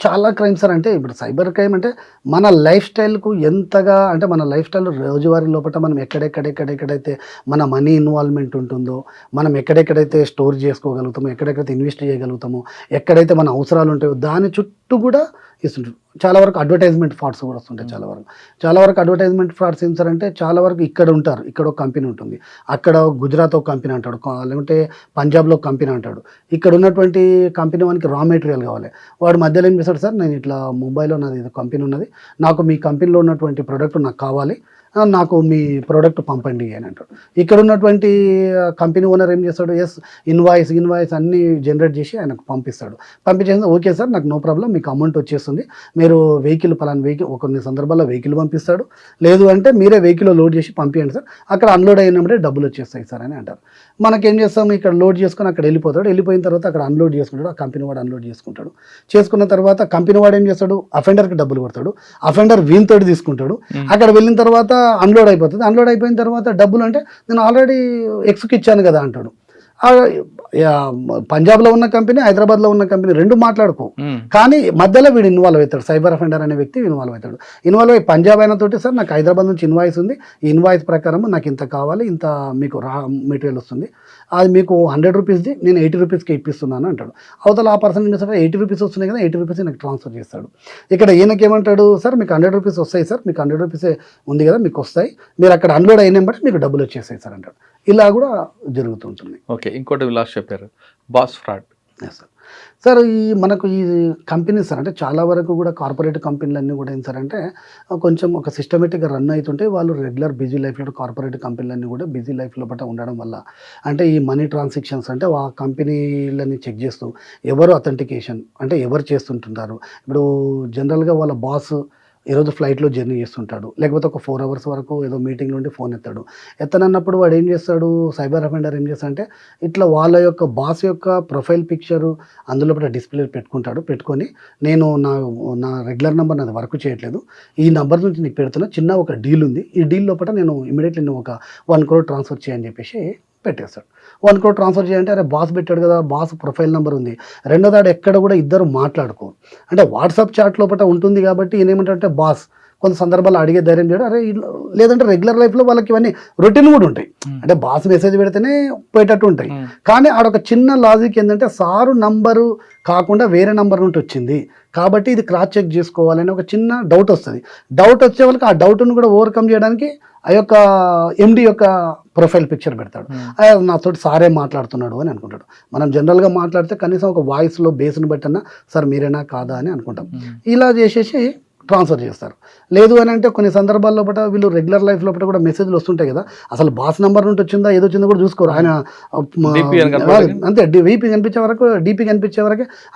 చాలా క్రైమ్స్ సార్. అంటే ఇప్పుడు సైబర్ క్రైమ్ అంటే మన లైఫ్ స్టైల్కు ఎంతగా, అంటే మన లైఫ్ స్టైల్ రోజువారీ లోపల మనం ఎక్కడెక్కడైతే మన మనీ ఇన్వాల్వ్మెంట్ ఉంటుందో, మనం ఎక్కడెక్కడైతే స్టోర్ చేసుకోగలుగుతామో, ఎక్కడెక్కడైతే ఇన్వెస్ట్ చేయగలుగుతామో, ఎక్కడైతే మన అవసరాలు ఉంటాయో దాని చుట్టూ కూడా ఇస్తుంటారు. చాలా వరకు అడ్వర్టైజ్మెంట్ ఫ్రాడ్స్ కూడా వస్తుంటాయి. చాలా వరకు అడ్వర్టైజ్మెంట్ ఫ్రాడ్స్ ఏం సార్ అంటే చాలా వరకు ఇక్కడ ఉంటారు, ఇక్కడ ఒక కంపెనీ ఉంటుంది, అక్కడ గుజరాత్ ఒక కంపెనీ అంటాడు, లేకుంటే పంజాబ్లో ఒక కంపెనీ అంటాడు. ఇక్కడ ఉన్నటువంటి కంపెనీ వానికి రా మెటీరియల్ కావాలి. వాడు మధ్యలో ఏం చేస్తాడు, సార్ నేను ఇట్లా ముంబైలో నాది కంపెనీ ఉన్నది, నాకు మీ కంపెనీలో ఉన్నటువంటి ప్రోడక్ట్ నాకు కావాలి, నాకు మీ ప్రోడక్ట్ పంపండి అని అంటాడు. ఇక్కడ ఉన్నటువంటి కంపెనీ ఓనర్ ఏం చేస్తాడు, ఇన్వాయిస్ అన్నీ జనరేట్ చేసి ఆయనకు పంపిస్తాడు. పంపించేసి ఓకే సార్ నాకు నో ప్రాబ్లం, మీకు అమౌంట్ వచ్చేస్తుంది, మీరు పలానా వెహికల్, కొన్ని సందర్భాల్లో వెహికల్ పంపిస్తాడు, లేదు అంటే మీరే వెహికల్లో లోడ్ చేసి పంపించండి సార్, అక్కడ అన్లోడ్ అయినప్పుడే డబ్బులు వచ్చేస్తాయి సార్ అని అంటారు. మనకేం చేస్తాం, ఇక్కడ లోడ్ చేసుకొని అక్కడ వెళ్ళిపోతాడు, వెళ్ళిపోయిన తర్వాత అక్కడ అన్లోడ్ చేసుకుంటాడు, ఆ కంపెనీ వాడు అన్లోడ్ చేసుకుంటాడు. చేసుకున్న తర్వాత కంపెనీ వాడు ఏం చేస్తాడు, అఫెండర్కి డబ్బులు కొడతాడు, అఫెండర్ వీన్తోటి తీసుకుంటాడు. అక్కడ వెళ్ళిన తర్వాత అన్లోడ్ అయిపోతుంది. అన్లోడ్ అయిపోయిన తర్వాత డబ్బులు అంటే నేను ఆల్రెడీ ఎక్స్కి ఇచ్చాను కదా అంటాడు. పంజాబ్లో ఉన్న కంపెనీ, హైదరాబాద్లో ఉన్న కంపెనీ రెండు మాట్లాడుకో, కానీ మధ్యలో వీడు ఇన్వాల్వ్ అవుతాడు. సైబర్ అఫెండర్ అనే వ్యక్తి ఇన్వాల్వ్ అవుతాడు. ఇన్వాల్వ్ అయ్యి పంజాబ్ అయిన తోటి సార్ నాకు హైదరాబాద్ నుంచి ఇన్వాయిస్ ఉంది, ఈ ఇన్వాయిస్ ప్రకారం నాకు ఇంత కావాలి, ఇంత మీకు రా మెటీరియల్ వస్తుంది, అది మీకు 100 రూపీస్ది నేను 80 రూపీస్కి ఇప్పిస్తున్నాను అంటాడు. అవతల ఆ పర్సన్ ఏం చేస్తాడు, 80 రూపీస్ వస్తున్నాయి కదా, 80 రూపీస్ నాకు ట్రాన్స్ఫర్ చేస్తాడు. ఇక్కడ ఈయనకేమంటాడు, సార్ మీకు 100 రూపీస్ వస్తాయి సార్, మీకు 100 రూపీసే ఉంది కదా, మీకు వస్తాయి, మీరు అక్కడ అన్లోడ్ అయిన బట్టి మీకు డబ్బులు వచ్చేస్తాయి సార్ అంటాడు. ఇలా కూడా జరుగుతుంటుంది. ఓకే, ఇంకోటి లాస్ట్ చెప్పారు, బాస్ ఫ్రాడ్. సార్ మనకు ఈ కంపెనీస్ సార్ అంటే చాలా వరకు కూడా కార్పొరేట్ కంపెనీలన్నీ కూడా ఏం సార్ అంటే కొంచెం ఒక సిస్టమేటిక్గా రన్ అవుతుంటే వాళ్ళు రెగ్యులర్ బిజీ లైఫ్లో కార్పొరేట్ కంపెనీలన్నీ కూడా బిజీ లైఫ్లో పట్ల ఉండడం వల్ల అంటే ఈ మనీ ట్రాన్సాక్షన్స్ అంటే ఆ కంపెనీలని చెక్ చేస్తూ ఎవరు అథెంటికేషన్ అంటే ఎవరు చేస్తుంటుంటారు. ఇప్పుడు జనరల్గా వాళ్ళ బాస్ ఈరోజు ఫ్లైట్లో జర్నీ చేస్తుంటాడు, లేకపోతే ఒక 4 అవర్స్ వరకు ఏదో మీటింగ్ నుండి ఫోన్ ఎత్తనన్నప్పుడు వాడు ఏం చేస్తాడు, సైబర్ అఫెండర్ ఏం చేస్తాడంటే ఇట్లా వాళ్ళ యొక్క బాస్ యొక్క ప్రొఫైల్ పిక్చరు అందులో డిస్ప్లే పెట్టుకొని నేను నా రెగ్యులర్ నెంబర్ నాది వర్క్ చేయట్లేదు, ఈ నెంబర్ నుంచి నీకు పెడుతున్నా, చిన్న ఒక డీల్ ఉంది, ఈ డీల్ లోపల నేను ఇమీడియట్లీ నువ్వు ఒక 1 crore ట్రాన్స్ఫర్ చేయని చెప్పేసి పెట్టేస్తాడు. 1 crore ట్రాన్స్ఫర్ చేయాలంటే అరే బాస్ పెట్టాడు కదా, బాస్ ప్రొఫైల్ నెంబర్ ఉంది. రెండోదాడు ఎక్కడ కూడా ఇద్దరు మాట్లాడుకోరు, అంటే వాట్సాప్ చాట్ లోపల ఉంటుంది కాబట్టి ఈయన ఏమంటాడంటే బాస్ కొంత సందర్భాలు అడిగే ధైర్యం చేయడం, అరే లేదంటే రెగ్యులర్ లైఫ్లో వాళ్ళకి ఇవన్నీ రొటీన్ కూడా ఉంటాయి, అంటే బాస్ మెసేజ్ పెడితేనే పోయేటట్టు ఉంటాయి. కానీ ఆడొక చిన్న లాజిక్ ఏంటంటే సారు నంబరు కాకుండా వేరే నంబర్ నుండి వచ్చింది కాబట్టి ఇది క్రాస్ చెక్ చేసుకోవాలని ఒక చిన్న డౌట్ వస్తుంది. డౌట్ వచ్చే వాళ్ళకి ఆ డౌట్ను కూడా ఓవర్కమ్ చేయడానికి ఆ యొక్క ఎండి యొక్క ప్రొఫైల్ పిక్చర్ పెడతాడు, నాతోటి సారే మాట్లాడుతున్నాడు అని అనుకుంటాడు. మనం జనరల్గా మాట్లాడితే కనీసం ఒక వాయిస్లో బేస్ని బట్టన్నా సార్ మీరేనా కాదా అని అనుకుంటాం. ఇలా చేసేసి ట్రాన్స్ఫర్ చేస్తారు. లేదు అని అంటే కొన్ని సందర్భాల్లో వీళ్ళు రెగ్యులర్ లైఫ్ లోపల కూడా మెసేజ్లు వస్తుంటాయి కదా, అసలు బాస్ నెంబర్ నుండి వచ్చిందా ఏదో వచ్చిందో కూడా చూసుకోరు. ఆయన అంతే వీపీ కనిపించే వరకు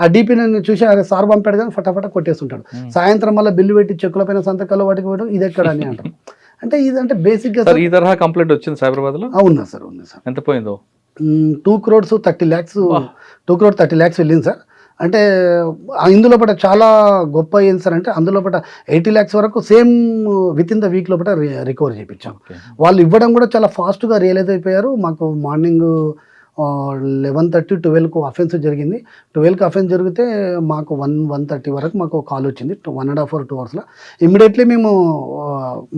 ఆ డీపీని చూసి అరే సార్ పంపాడు కానీ ఫటాఫట కొట్టేస్తుంటాడు. సాయంత్రం మళ్ళీ బిల్లు పెట్టి చెక్కుల పైన సంతకాలు వాటికి పోవడం ఇది ఎక్కడ అని అంటారు. అంటే ఇది అంటే బేసిక్గా ఈ తరహా కంప్లైంట్ వచ్చింది సైబరాబాద్లో. అవునా సార్, ఉంది సార్. ఎంత పోయిందో? 2 crores 30 lakhs 2 crore 30 lakhs వెళ్ళింది సార్. అంటే ఇందులో చాలా గొప్ప ఏంటి సార్ అంటే అందులో 80 lakhs వరకు same with in the week లోపల రికవర్ చేయించాం. వాళ్ళు ఇవ్వడం కూడా చాలా ఫాస్ట్గా రియలైజ్ అయిపోయారు. మాకు మార్నింగ్ 11:30 12కు అఫెన్స్ జరిగింది. 12కి అఫెన్స్ జరిగితే మాకు 1:30 వరకు మాకు కాల్ వచ్చింది. 1.5 or 2 అవర్స్లో ఇమ్మీడియట్లీ మేము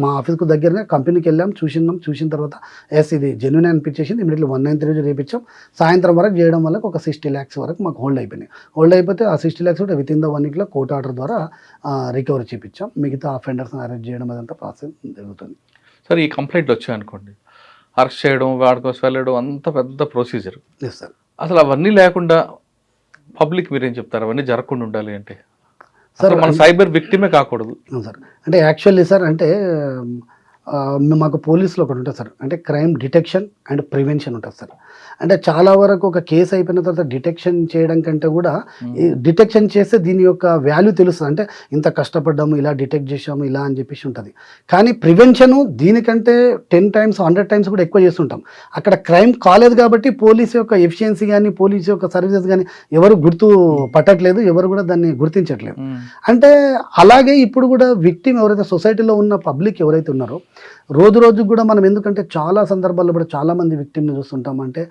మా ఆఫీస్కు దగ్గరనే కంపెనీకి వెళ్ళాం, చూసిన తర్వాత ఎస్ ఇది జెన్యున్ అనిపించేసింది. ఇమ్మీడియట్లీ 193 చేయించాం. సాయంత్రం వరకు చేయడం వల్ల ఒక 60 lakhs వరకు మాకు హోల్డ్ అయిపోయినాయి. హోల్డ్ అయిపోతే ఆ 60 lakhs కూడా విత్ ఇన్ ద 1 weekలో కోర్ట్ ఆర్డర్ ద్వారా రికవరీ చేయించాం. మిగతా అఫెండర్స్ని అరెస్ట్ చేయడం అదంతా ప్రాసెస్ జరుగుతుంది. సార్ ఈ కంప్లైంట్లు వచ్చాయనుకోండి, అరెస్ట్ చేయడం, వాడి కోసం వెళ్ళడం అంత పెద్ద ప్రొసీజర్. Yes sir. అసలు అవన్నీ లేకుండా పబ్లిక్ మీరేం చెప్తారు? అవన్నీ జరగకుండా ఉండాలి అంటే సార్ మన సైబర్ విక్టిమే కాకూడదు. అవును సార్. అంటే యాక్చువల్లీ సార్ అంటే మాకు పోలీసులో ఒకటి ఉంటుంది సార్, అంటే క్రైమ్ డిటెక్షన్ అండ్ ప్రివెన్షన్ ఉంటుంది సార్. అంటే చాలా వరకు ఒక కేసు అయిపోయిన తర్వాత డిటెక్షన్ చేయడం కంటే కూడా ఈ డిటెక్షన్ చేస్తే దీని యొక్క వాల్యూ తెలుస్తుంది. అంటే ఇంత కష్టపడ్డాము, ఇలా డిటెక్ట్ చేసాము, ఇలా అని చెప్పేసి ఉంటుంది. కానీ ప్రివెన్షను దీనికంటే 10 times 100 times కూడా ఎక్కువ చేస్తుంటాం. అక్కడ క్రైమ్ కాలేదు కాబట్టి పోలీస్ యొక్క ఎఫిషియన్సీ కానీ పోలీస్ యొక్క సర్వీసెస్ కానీ ఎవరు గుర్తు పట్టట్లేదు, ఎవరు కూడా దాన్ని గుర్తించట్లేదు. అంటే అలాగే ఇప్పుడు కూడా విక్టిమ్ ఎవరైతే సొసైటీలో ఉన్న పబ్లిక్ ఎవరైతే ఉన్నారో రోజు రోజుకు కూడా మనం, ఎందుకంటే చాలా సందర్భాల్లో కూడా చాలామంది విక్టిమ్ని చూస్తుంటాం. అంటే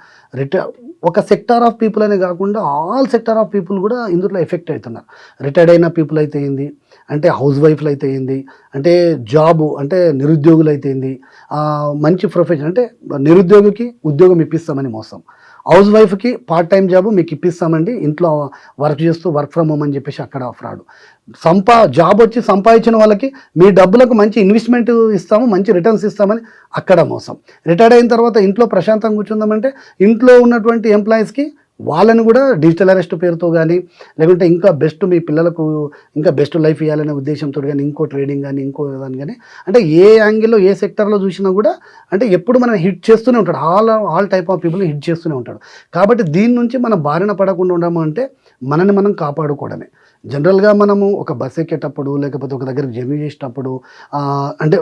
ఒక సెక్టార్ ఆఫ్ పీపుల్ అనే కాకుండా ఆల్ సెక్టార్ ఆఫ్ పీపుల్ కూడా ఇందులో ఎఫెక్ట్ అవుతున్నారు. రిటైర్డ్ అయిన పీపుల్ అయితే ఏంది, అంటే హౌస్ వైఫ్లు అయితే ఏంది, అంటే జాబు అంటే నిరుద్యోగులు అయితే ఏంది, మంచి ప్రొఫెషన్ అంటే నిరుద్యోగికి ఉద్యోగం ఇప్పిస్తామని మోసం, హౌస్ వైఫ్కి పార్ట్ టైం జాబు మీకు ఇప్పిస్తామండి ఇంట్లో వర్క్ చేస్తూ వర్క్ ఫ్రమ్ హోమ్ అని చెప్పేసి అక్కడ ఫ్రాడ్. జాబ్ వచ్చి సంపాదించిన వాళ్ళకి మీ డబ్బులకు మంచి ఇన్వెస్ట్మెంట్ ఇస్తాము, మంచి రిటర్న్స్ ఇస్తామని అక్కడ మోసం. రిటైర్డ్ అయిన తర్వాత ఇంట్లో ప్రశాంతంగా కూర్చుందామంటే ఇంట్లో ఉన్నటువంటి ఎంప్లాయీస్కి వాళ్ళని కూడా డిజిటల్ అరెస్ట్ పేరుతో కానీ, లేకుంటే ఇంకా బెస్ట్ మీ పిల్లలకు ఇంకా బెస్ట్ లైఫ్ ఇవ్వాలనే ఉద్దేశంతో కానీ, ఇంకో ట్రేడింగ్ కానీ, ఇంకో దాని కానీ, అంటే ఏ యాంగిల్లో ఏ సెక్టర్లో చూసినా కూడా అంటే ఎప్పుడు మనం హిట్ చేస్తూనే ఉంటాడు. ఆల్ టైప్ ఆఫ్ పీపుల్ని హిట్ చేస్తూనే ఉంటాడు. కాబట్టి దీని నుంచి మనం బారిన పడకుండా ఉండము అంటే మనని మనం కాపాడుకోవడమే. జనరల్గా మనము ఒక బస్ ఎక్కేటప్పుడు, లేకపోతే ఒక దగ్గర జర్నీ చేసేటప్పుడు, అంటే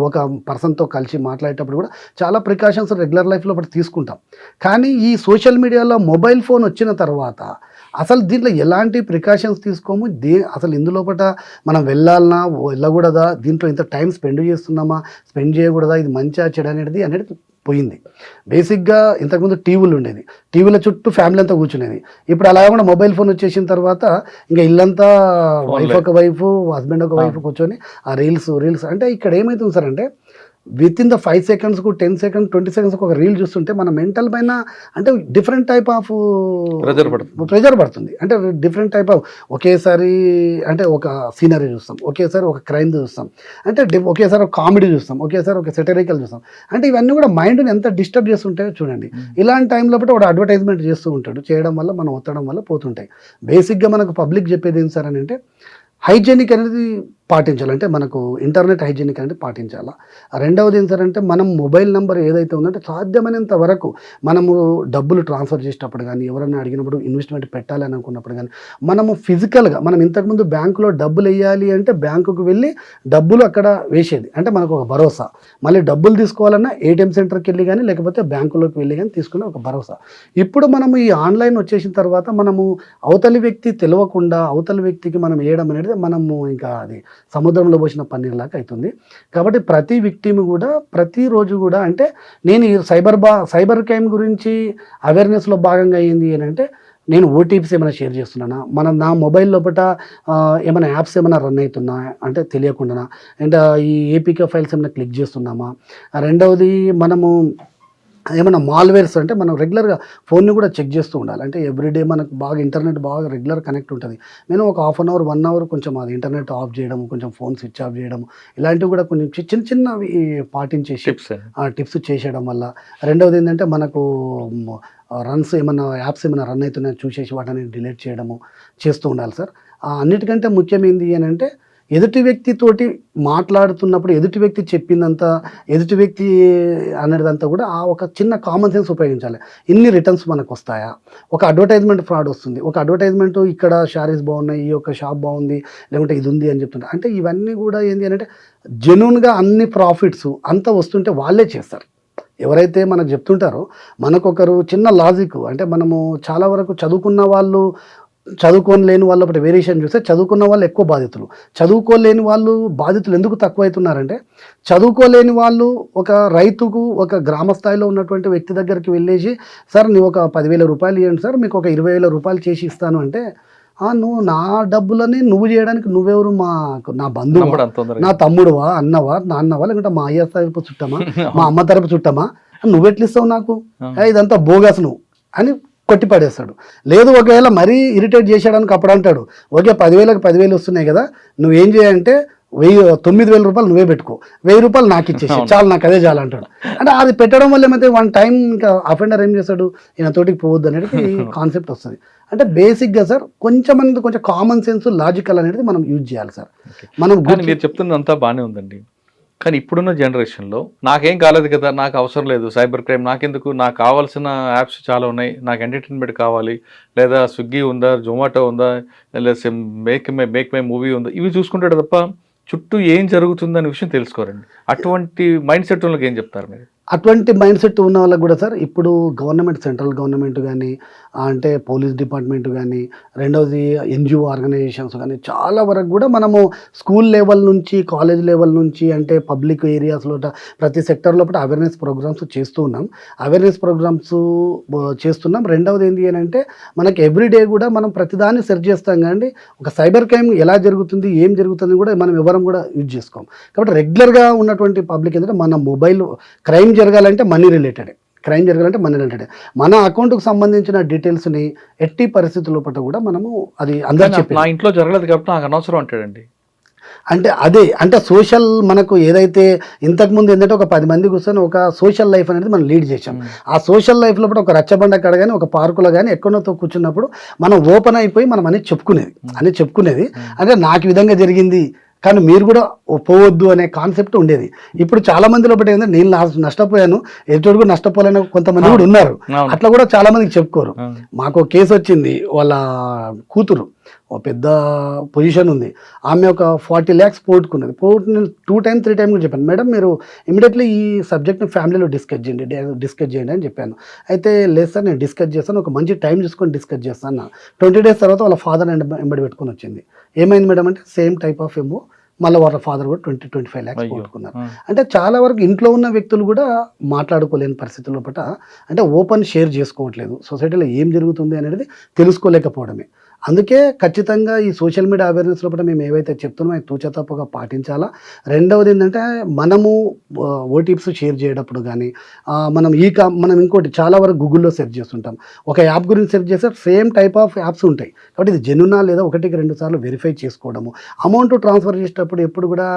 ఒక పర్సన్తో కలిసి మాట్లాడేటప్పుడు కూడా చాలా ప్రికాషన్స్ రెగ్యులర్ లైఫ్లో ఒకటి తీసుకుంటాం. కానీ ఈ సోషల్ మీడియాలో మొబైల్ ఫోన్ వచ్చిన తర్వాత అసలు దీంట్లో ఎలాంటి ప్రికాషన్స్ తీసుకోము. అసలు ఇందులోపట మనం వెళ్ళాలన్నా వెళ్ళకూడదా, దీంట్లో ఇంత టైం స్పెండ్ చేస్తున్నామా, స్పెండ్ చేయకూడదా, ఇది మంచిగా చెడు అనేది పోయింది. బేసిక్గా ఇంతకుముందు టీవీలు ఉండేది, టీవీల చుట్టూ ఫ్యామిలీ అంతా కూర్చునేది. ఇప్పుడు అలా కూడా మొబైల్ ఫోన్ వచ్చేసిన తర్వాత ఇంకా ఇల్లంతా వైఫ్ ఒక వైఫ్, హస్బెండ్ ఒక వైఫ్ కూర్చొని ఆ రీల్స్ అంటే ఇక్కడ ఏమవుతుంది సార్ అంటే with in the 5 seconds 10 seconds 20 seconds ఒక రీల్ చూస్తుంటే మన మెంటల్ పైన అంటే డిఫరెంట్ టైప్ ఆఫ్ ప్రెజర్ పడుతుంది. అంటే డిఫరెంట్ టైప్ ఆఫ్ ఒకేసారి అంటే ఒక సీనరీ చూస్తాం, ఒకేసారి ఒక క్రైమ్ చూస్తాం, అంటే ఒకేసారి ఒక కామెడీ చూస్తాం, ఒకేసారి ఒక సెటరికల్ చూస్తాం. అంటే ఇవన్నీ కూడా మైండ్ని ఎంత డిస్టర్బ్ చేస్తుంటాయో చూడండి. ఇలాంటి టైంలో బట్టి ఒక అడ్వర్టైజ్మెంట్ చేస్తూ ఉంటాడు, చేయడం వల్ల మనం ఒత్తడం వల్ల పోతుంటాయి. బేసిక్గా మనకు పబ్లిక్ చెప్పేది ఏం సార్ అని అంటే హైజెనిక్ అనేది పాటించాలి. అంటే మనకు ఇంటర్నెట్ హైజెనిక్ అనేది పాటించాలా. రెండవది ఏం సార్ అంటే మనం మొబైల్ నెంబర్ ఏదైతే ఉందంటే సాధ్యమైనంత వరకు మనము డబ్బులు ట్రాన్స్ఫర్ చేసేటప్పుడు కానీ, ఎవరైనా అడిగినప్పుడు ఇన్వెస్ట్మెంట్ పెట్టాలి అని అనుకున్నప్పుడు కానీ, మనము ఫిజికల్గా మనం ఇంతకుముందు బ్యాంకులో డబ్బులు వేయాలి అంటే బ్యాంకుకు వెళ్ళి డబ్బులు అక్కడ వేసేది, అంటే మనకు ఒక భరోసా. మళ్ళీ డబ్బులు తీసుకోవాలన్నా ఏటీఎం సెంటర్కి వెళ్ళి కానీ, లేకపోతే బ్యాంకులోకి వెళ్ళి కానీ తీసుకునే ఒక భరోసా. ఇప్పుడు మనము ఈ ఆన్లైన్ వచ్చేసిన తర్వాత మనము అవతలి వ్యక్తి తెలియకుండా అవతలి వ్యక్తికి మనం వేయడం అనేది మనము ఇంకా అది సముద్రంలో పోసిన పన్నీర్లాగా అవుతుంది. కాబట్టి ప్రతి విక్టిమ్ కూడా ప్రతిరోజు కూడా అంటే నేను ఈ సైబర్ క్రైమ్ గురించి అవేర్నెస్లో భాగంగా అయ్యింది ఏంటంటే నేను ఓటీపీస్ ఏమైనా షేర్ చేస్తున్నానా, నా మొబైల్ లోపల ఏమైనా యాప్స్ ఏమైనా రన్ అవుతున్నా అంటే తెలియకుండా, అండ్ ఈ ఏపీకే ఫైల్స్ ఏమైనా క్లిక్ చేస్తున్నామా. రెండవది మనము ఏమైనా మాల్వేర్స్ అంటే మనం రెగ్యులర్గా ఫోన్ని కూడా చెక్ చేస్తూ ఉండాలి. అంటే ఎవ్రీడే మనకు బాగా ఇంటర్నెట్ బాగా రెగ్యులర్ కనెక్ట్ ఉంటుంది. నేను ఒక 1/2 hour 1 hour కొంచెం అది ఇంటర్నెట్ ఆఫ్ చేయడం, కొంచెం ఫోన్ స్విచ్ ఆఫ్ చేయడం, ఇలాంటివి కూడా కొంచెం చిన్నవి పాటించేసి టిప్స్ చేసేయడం వల్ల. రెండవది ఏంటంటే మనకు యాప్స్ ఏమైనా రన్ అవుతున్నాయో చూసేసి వాటిని డిలీట్ చేయడము చేస్తూ ఉండాలి సార్. అన్నిటికంటే ముఖ్యమైనది ఏంటంటే ఎదుటి వ్యక్తితోటి మాట్లాడుతున్నప్పుడు ఎదుటి వ్యక్తి చెప్పిందంతా ఎదుటి వ్యక్తి అనేదంతా కూడా ఆ ఒక చిన్న కామన్ సెన్స్ ఉపయోగించాలి. ఇన్ని రిటర్న్స్ మనకు వస్తాయా, ఒక అడ్వర్టైజ్మెంట్ ఫ్రాడ్ వస్తుంది, ఒక అడ్వర్టైజ్మెంట్ ఇక్కడ శారీస్ బాగున్నాయి, ఈ యొక్క షాప్ బాగుంది, లేకుంటే ఇది ఉంది అని చెప్తుంటారు. అంటే ఇవన్నీ కూడా ఏంటి అంటే జెన్యూన్గా అన్ని ప్రాఫిట్స్ అంతా వస్తుంటే వాళ్ళే చేస్తారు. ఎవరైతే మనకు చెప్తుంటారో మనకొకరు చిన్న లాజిక్ అంటే మనము చాలా వరకు చదువుకోలేని వాళ్ళు ఒకటి వేరియేషన్ చూస్తే చదువుకున్న వాళ్ళు ఎక్కువ బాధితులు, చదువుకోలేని వాళ్ళు బాధితులు ఎందుకు తక్కువ అవుతున్నారంటే చదువుకోలేని వాళ్ళు ఒక రైతుకు ఒక గ్రామ స్థాయిలో ఉన్నటువంటి వ్యక్తి దగ్గరికి వెళ్ళేసి సార్ నువ్వు ఒక 10,000 రూపాయలు ఇవ్వండి సార్ మీకు ఒక 20,000 రూపాయలు చేసి ఇస్తాను అంటే నువ్వు నా డబ్బులని నువ్వు చేయడానికి నువ్వెవరు, నా బంధువు, నా తమ్ముడువా, అన్నవా, నాన్నవా, లేకుంటే మా అయ్య తరపు చుట్టమా, మా అమ్మ తరపు చుట్టమా, నువ్వెట్లిస్తావు నాకు, ఇదంతా బోగస్ నువ్వు అని కొట్టిపడేస్తాడు. లేదు ఒకవేళ మరీ ఇరిటేట్ చేసేయడానికి అప్పుడు అంటాడు ఓకే 10,000కి 10,000 వస్తున్నాయి కదా, నువ్వేం చేయాలంటే 9,000 రూపాయలు నువ్వే పెట్టుకో, 1,000 రూపాయలు నాకు ఇచ్చేసి చాలు, నాకు అదే చాలు అంటాడు. అంటే అది పెట్టడం వల్ల ఏమైతే వన్ టైం ఇంకా అఫెండర్ ఏం చేస్తాడు, ఈయన తోటికి పోవద్దు అనేది కాన్సెప్ట్ వస్తుంది. అంటే బేసిక్గా సార్ కొంచెం కామన్ సెన్స్, లాజికల్ అనేది మనం యూజ్ చేయాలి సార్. మనం కానీ మీరు చెప్తున్నదంతా బాగానే ఉందండి, కానీ ఇప్పుడున్న జనరేషన్లో నాకేం కాలేదు కదా, నాకు అవసరం లేదు సైబర్ క్రైమ్, నాకెందుకు, నాకు కావాల్సిన యాప్స్ చాలా ఉన్నాయి, నాకు ఎంటర్టైన్మెంట్ కావాలి, లేదా స్విగ్గీ ఉందా, జొమాటో ఉందా, లేదా మేక్ మై మూవీ ఉందా, ఇవి చూసుకుంటాడు తప్ప చుట్టూ ఏం జరుగుతుందనే విషయం తెలుసుకోరండి. అటువంటి మైండ్ సెట్ వాళ్ళకి ఏం చెప్తారు మీరు? అటువంటి మైండ్ సెట్ ఉన్న వాళ్ళకి కూడా సార్ ఇప్పుడు గవర్నమెంట్, సెంట్రల్ గవర్నమెంట్ కానీ, అంటే పోలీస్ డిపార్ట్మెంట్ కానీ, రెండవది ఎన్జిఓ ఆర్గనైజేషన్స్ కానీ, చాలా వరకు కూడా మనము స్కూల్ లెవెల్ నుంచి, కాలేజ్ లెవెల్ నుంచి, అంటే పబ్లిక్ ఏరియాస్లో ప్రతి సెక్టర్లో అవేర్నెస్ ప్రోగ్రామ్స్ చేస్తూ ఉన్నాం. అవేర్నెస్ ప్రోగ్రామ్స్ చేస్తున్నాం. రెండవది ఏంటి అని అంటే మనకి ఎవ్రీడే కూడా మనం ప్రతిదాన్ని సెర్చ్ చేస్తాం కానీ ఒక సైబర్ క్రైమ్ ఎలా జరుగుతుంది, ఏం జరుగుతుంది కూడా మనం ఎవరం కూడా యూజ్ చేసుకోం. కాబట్టి రెగ్యులర్గా ఉన్నటువంటి పబ్లిక్ ఏంటంటే మన మొబైల్ క్రైమ్ జరగాలంటే మనీ రిలేటెడ్, మన అకౌంట్కి సంబంధించిన డీటెయిల్స్ని ఎట్టి పరిస్థితుల్లో పట్ల కూడా మనము అది అందరూ చెప్పి, నా ఇంట్లో జరగలేదు కాబట్టి నాకు అనవసరం అంటాడండి. అంటే సోషల్ మనకు ఏదైతే ఇంతకుముందు ఏంటంటే ఒక 10 మంది కూర్చొని ఒక సోషల్ లైఫ్ అనేది మనం లీడ్ చేసాం. ఆ సోషల్ లైఫ్లో ఒక రచ్చబండ కాడ కానీ, ఒక పార్కులో కానీ ఎక్కడోతో కూర్చున్నప్పుడు మనం ఓపెన్ అయిపోయి మనం అనేది చెప్పుకునేది అంటే నాకు ఈ విధంగా జరిగింది కానీ మీరు కూడా పోవద్దు అనే కాన్సెప్ట్ ఉండేది. ఇప్పుడు చాలా మందిలో ఒకటి ఏంటంటే నేను నష్టపోయాను, ఎదుటి కూడా నష్టపోలేని కొంతమంది కూడా ఉన్నారు. అట్లా కూడా చాలా మందికి చెప్పుకోరు. మాకు కేసు వచ్చింది, వాళ్ళ కూతురు ఒక పెద్ద పొజిషన్ ఉంది, ఆమె ఒక 40 lakhs పోగొట్టుకున్నది. 2 times 3 times కూడా చెప్పాను, మేడం మీరు ఇమీడియట్లీ ఈ సబ్జెక్ట్ని ఫ్యామిలీలో డిస్కస్ చేయండి అని చెప్పాను. అయితే లేదు సార్ నేను డిస్కస్ చేస్తాను, ఒక మంచి టైం చూసుకొని డిస్కస్ చేస్తాను. 20 days తర్వాత వాళ్ళ ఫాదర్ ఎంబడి పెట్టుకొని వచ్చింది. ఏమైంది మేడం అంటే సేమ్ టైప్ ఆఫ్ ఏమో మళ్ళీ వాళ్ళ ఫాదర్ కూడా 20-25 lakhs పోగొట్టుకున్నారు. అంటే చాలా వరకు ఇంట్లో ఉన్న వ్యక్తులు కూడా మాట్లాడుకోలేని పరిస్థితుల్లో అంటే ఓపెన్ షేర్ చేసుకోవట్లేదు, సొసైటీలో ఏం జరుగుతుంది అనేది తెలుసుకోలేకపోవడమే. అందుకే ఖచ్చితంగా ఈ సోషల్ మీడియా అవేర్నెస్ లోపల మేము ఏవైతే చెప్తున్నామో అవి తూచా తప్పగా పాటించాలా. రెండవది ఏంటంటే మనము ఓటీపీస్ షేర్ చేయడప్పుడు కానీ మనం ఇంకోటి చాలా వరకు గూగుల్లో సెర్చ్ చేస్తుంటాం. ఒక యాప్ గురించి సెర్చ్ చేస్తే సేమ్ టైప్ ఆఫ్ యాప్స్ ఉంటాయి. కాబట్టి ఇది జెన్యునా లేదా 1-2 సార్లు వెరిఫై చేసుకోవడము. అమౌంట్ ట్రాన్స్ఫర్ చేసేటప్పుడు ఎప్పుడు కూడా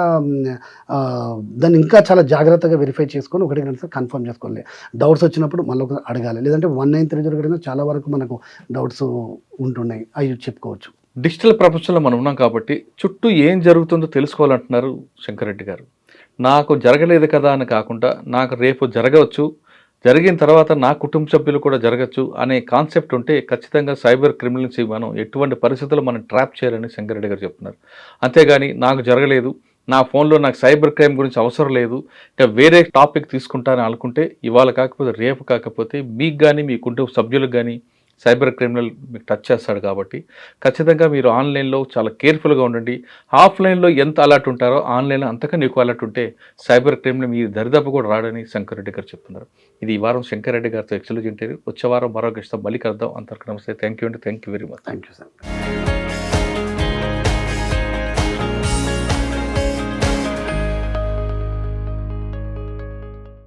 దాన్ని ఇంకా చాలా జాగ్రత్తగా వెరిఫై చేసుకొని 1-2 సార్లు కన్ఫర్మ్ చేసుకోవాలి. డౌట్స్ వచ్చినప్పుడు మళ్ళీ అడగాలి. లేదంటే 1930 చాలా వరకు మనకు డౌట్స్ ఉంటున్నాయి, అవి చెప్పుకోవచ్చు. డిజిటల్ ప్రపంచంలో మనం ఉన్నాం కాబట్టి చుట్టూ ఏం జరుగుతుందో తెలుసుకోవాలంటున్నారు శంకర్ రెడ్డి గారు. నాకు జరగలేదు కదా అని కాకుండా నాకు రేపు జరగవచ్చు, జరిగిన తర్వాత నా కుటుంబ సభ్యులు కూడా జరగచ్చు అనే కాన్సెప్ట్ ఉంటే ఖచ్చితంగా సైబర్ క్రిమినల్స్ మనం ఎటువంటి పరిస్థితుల్లో మనం ట్రాప్ చేయాలని శంకర్ రెడ్డి గారు చెప్తున్నారు. అంతేగాని నాకు జరగలేదు, నా ఫోన్లో నాకు సైబర్ క్రైమ్ గురించి అవసరం లేదు, ఇంకా వేరే టాపిక్ తీసుకుంటానని అనుకుంటే ఇవాళ కాకపోతే రేపు కాకపోతే మీకు కానీ మీ కుటుంబ సభ్యులకు కానీ సైబర్ క్రిమినల్ మీకు టచ్ చేస్తాడు. కాబట్టి ఖచ్చితంగా మీరు ఆన్లైన్లో చాలా కేర్ఫుల్గా ఉండండి. ఆఫ్లైన్లో ఎంత అలర్ట్ ఉంటారో ఆన్లైన్లో అంతకన్నా ఎక్కువ అలర్ట్ ఉంటే సైబర్ క్రిమినల్ మీ దరిదాపు కూడా రాడని శంకర్ రెడ్డి గారు చెప్తున్నారు. ఇది ఈ వారం శంకర్ రెడ్డి గారితో ఎక్స్క్లూజివ్ ఇంటర్వ్యూ. వచ్చే వారం మరో గెస్ట్తో మళ్ళీ కలుద్దాం. అంతవరకు నమస్తే. థ్యాంక్ యూ అండి. Thank you very much. Thank you sir.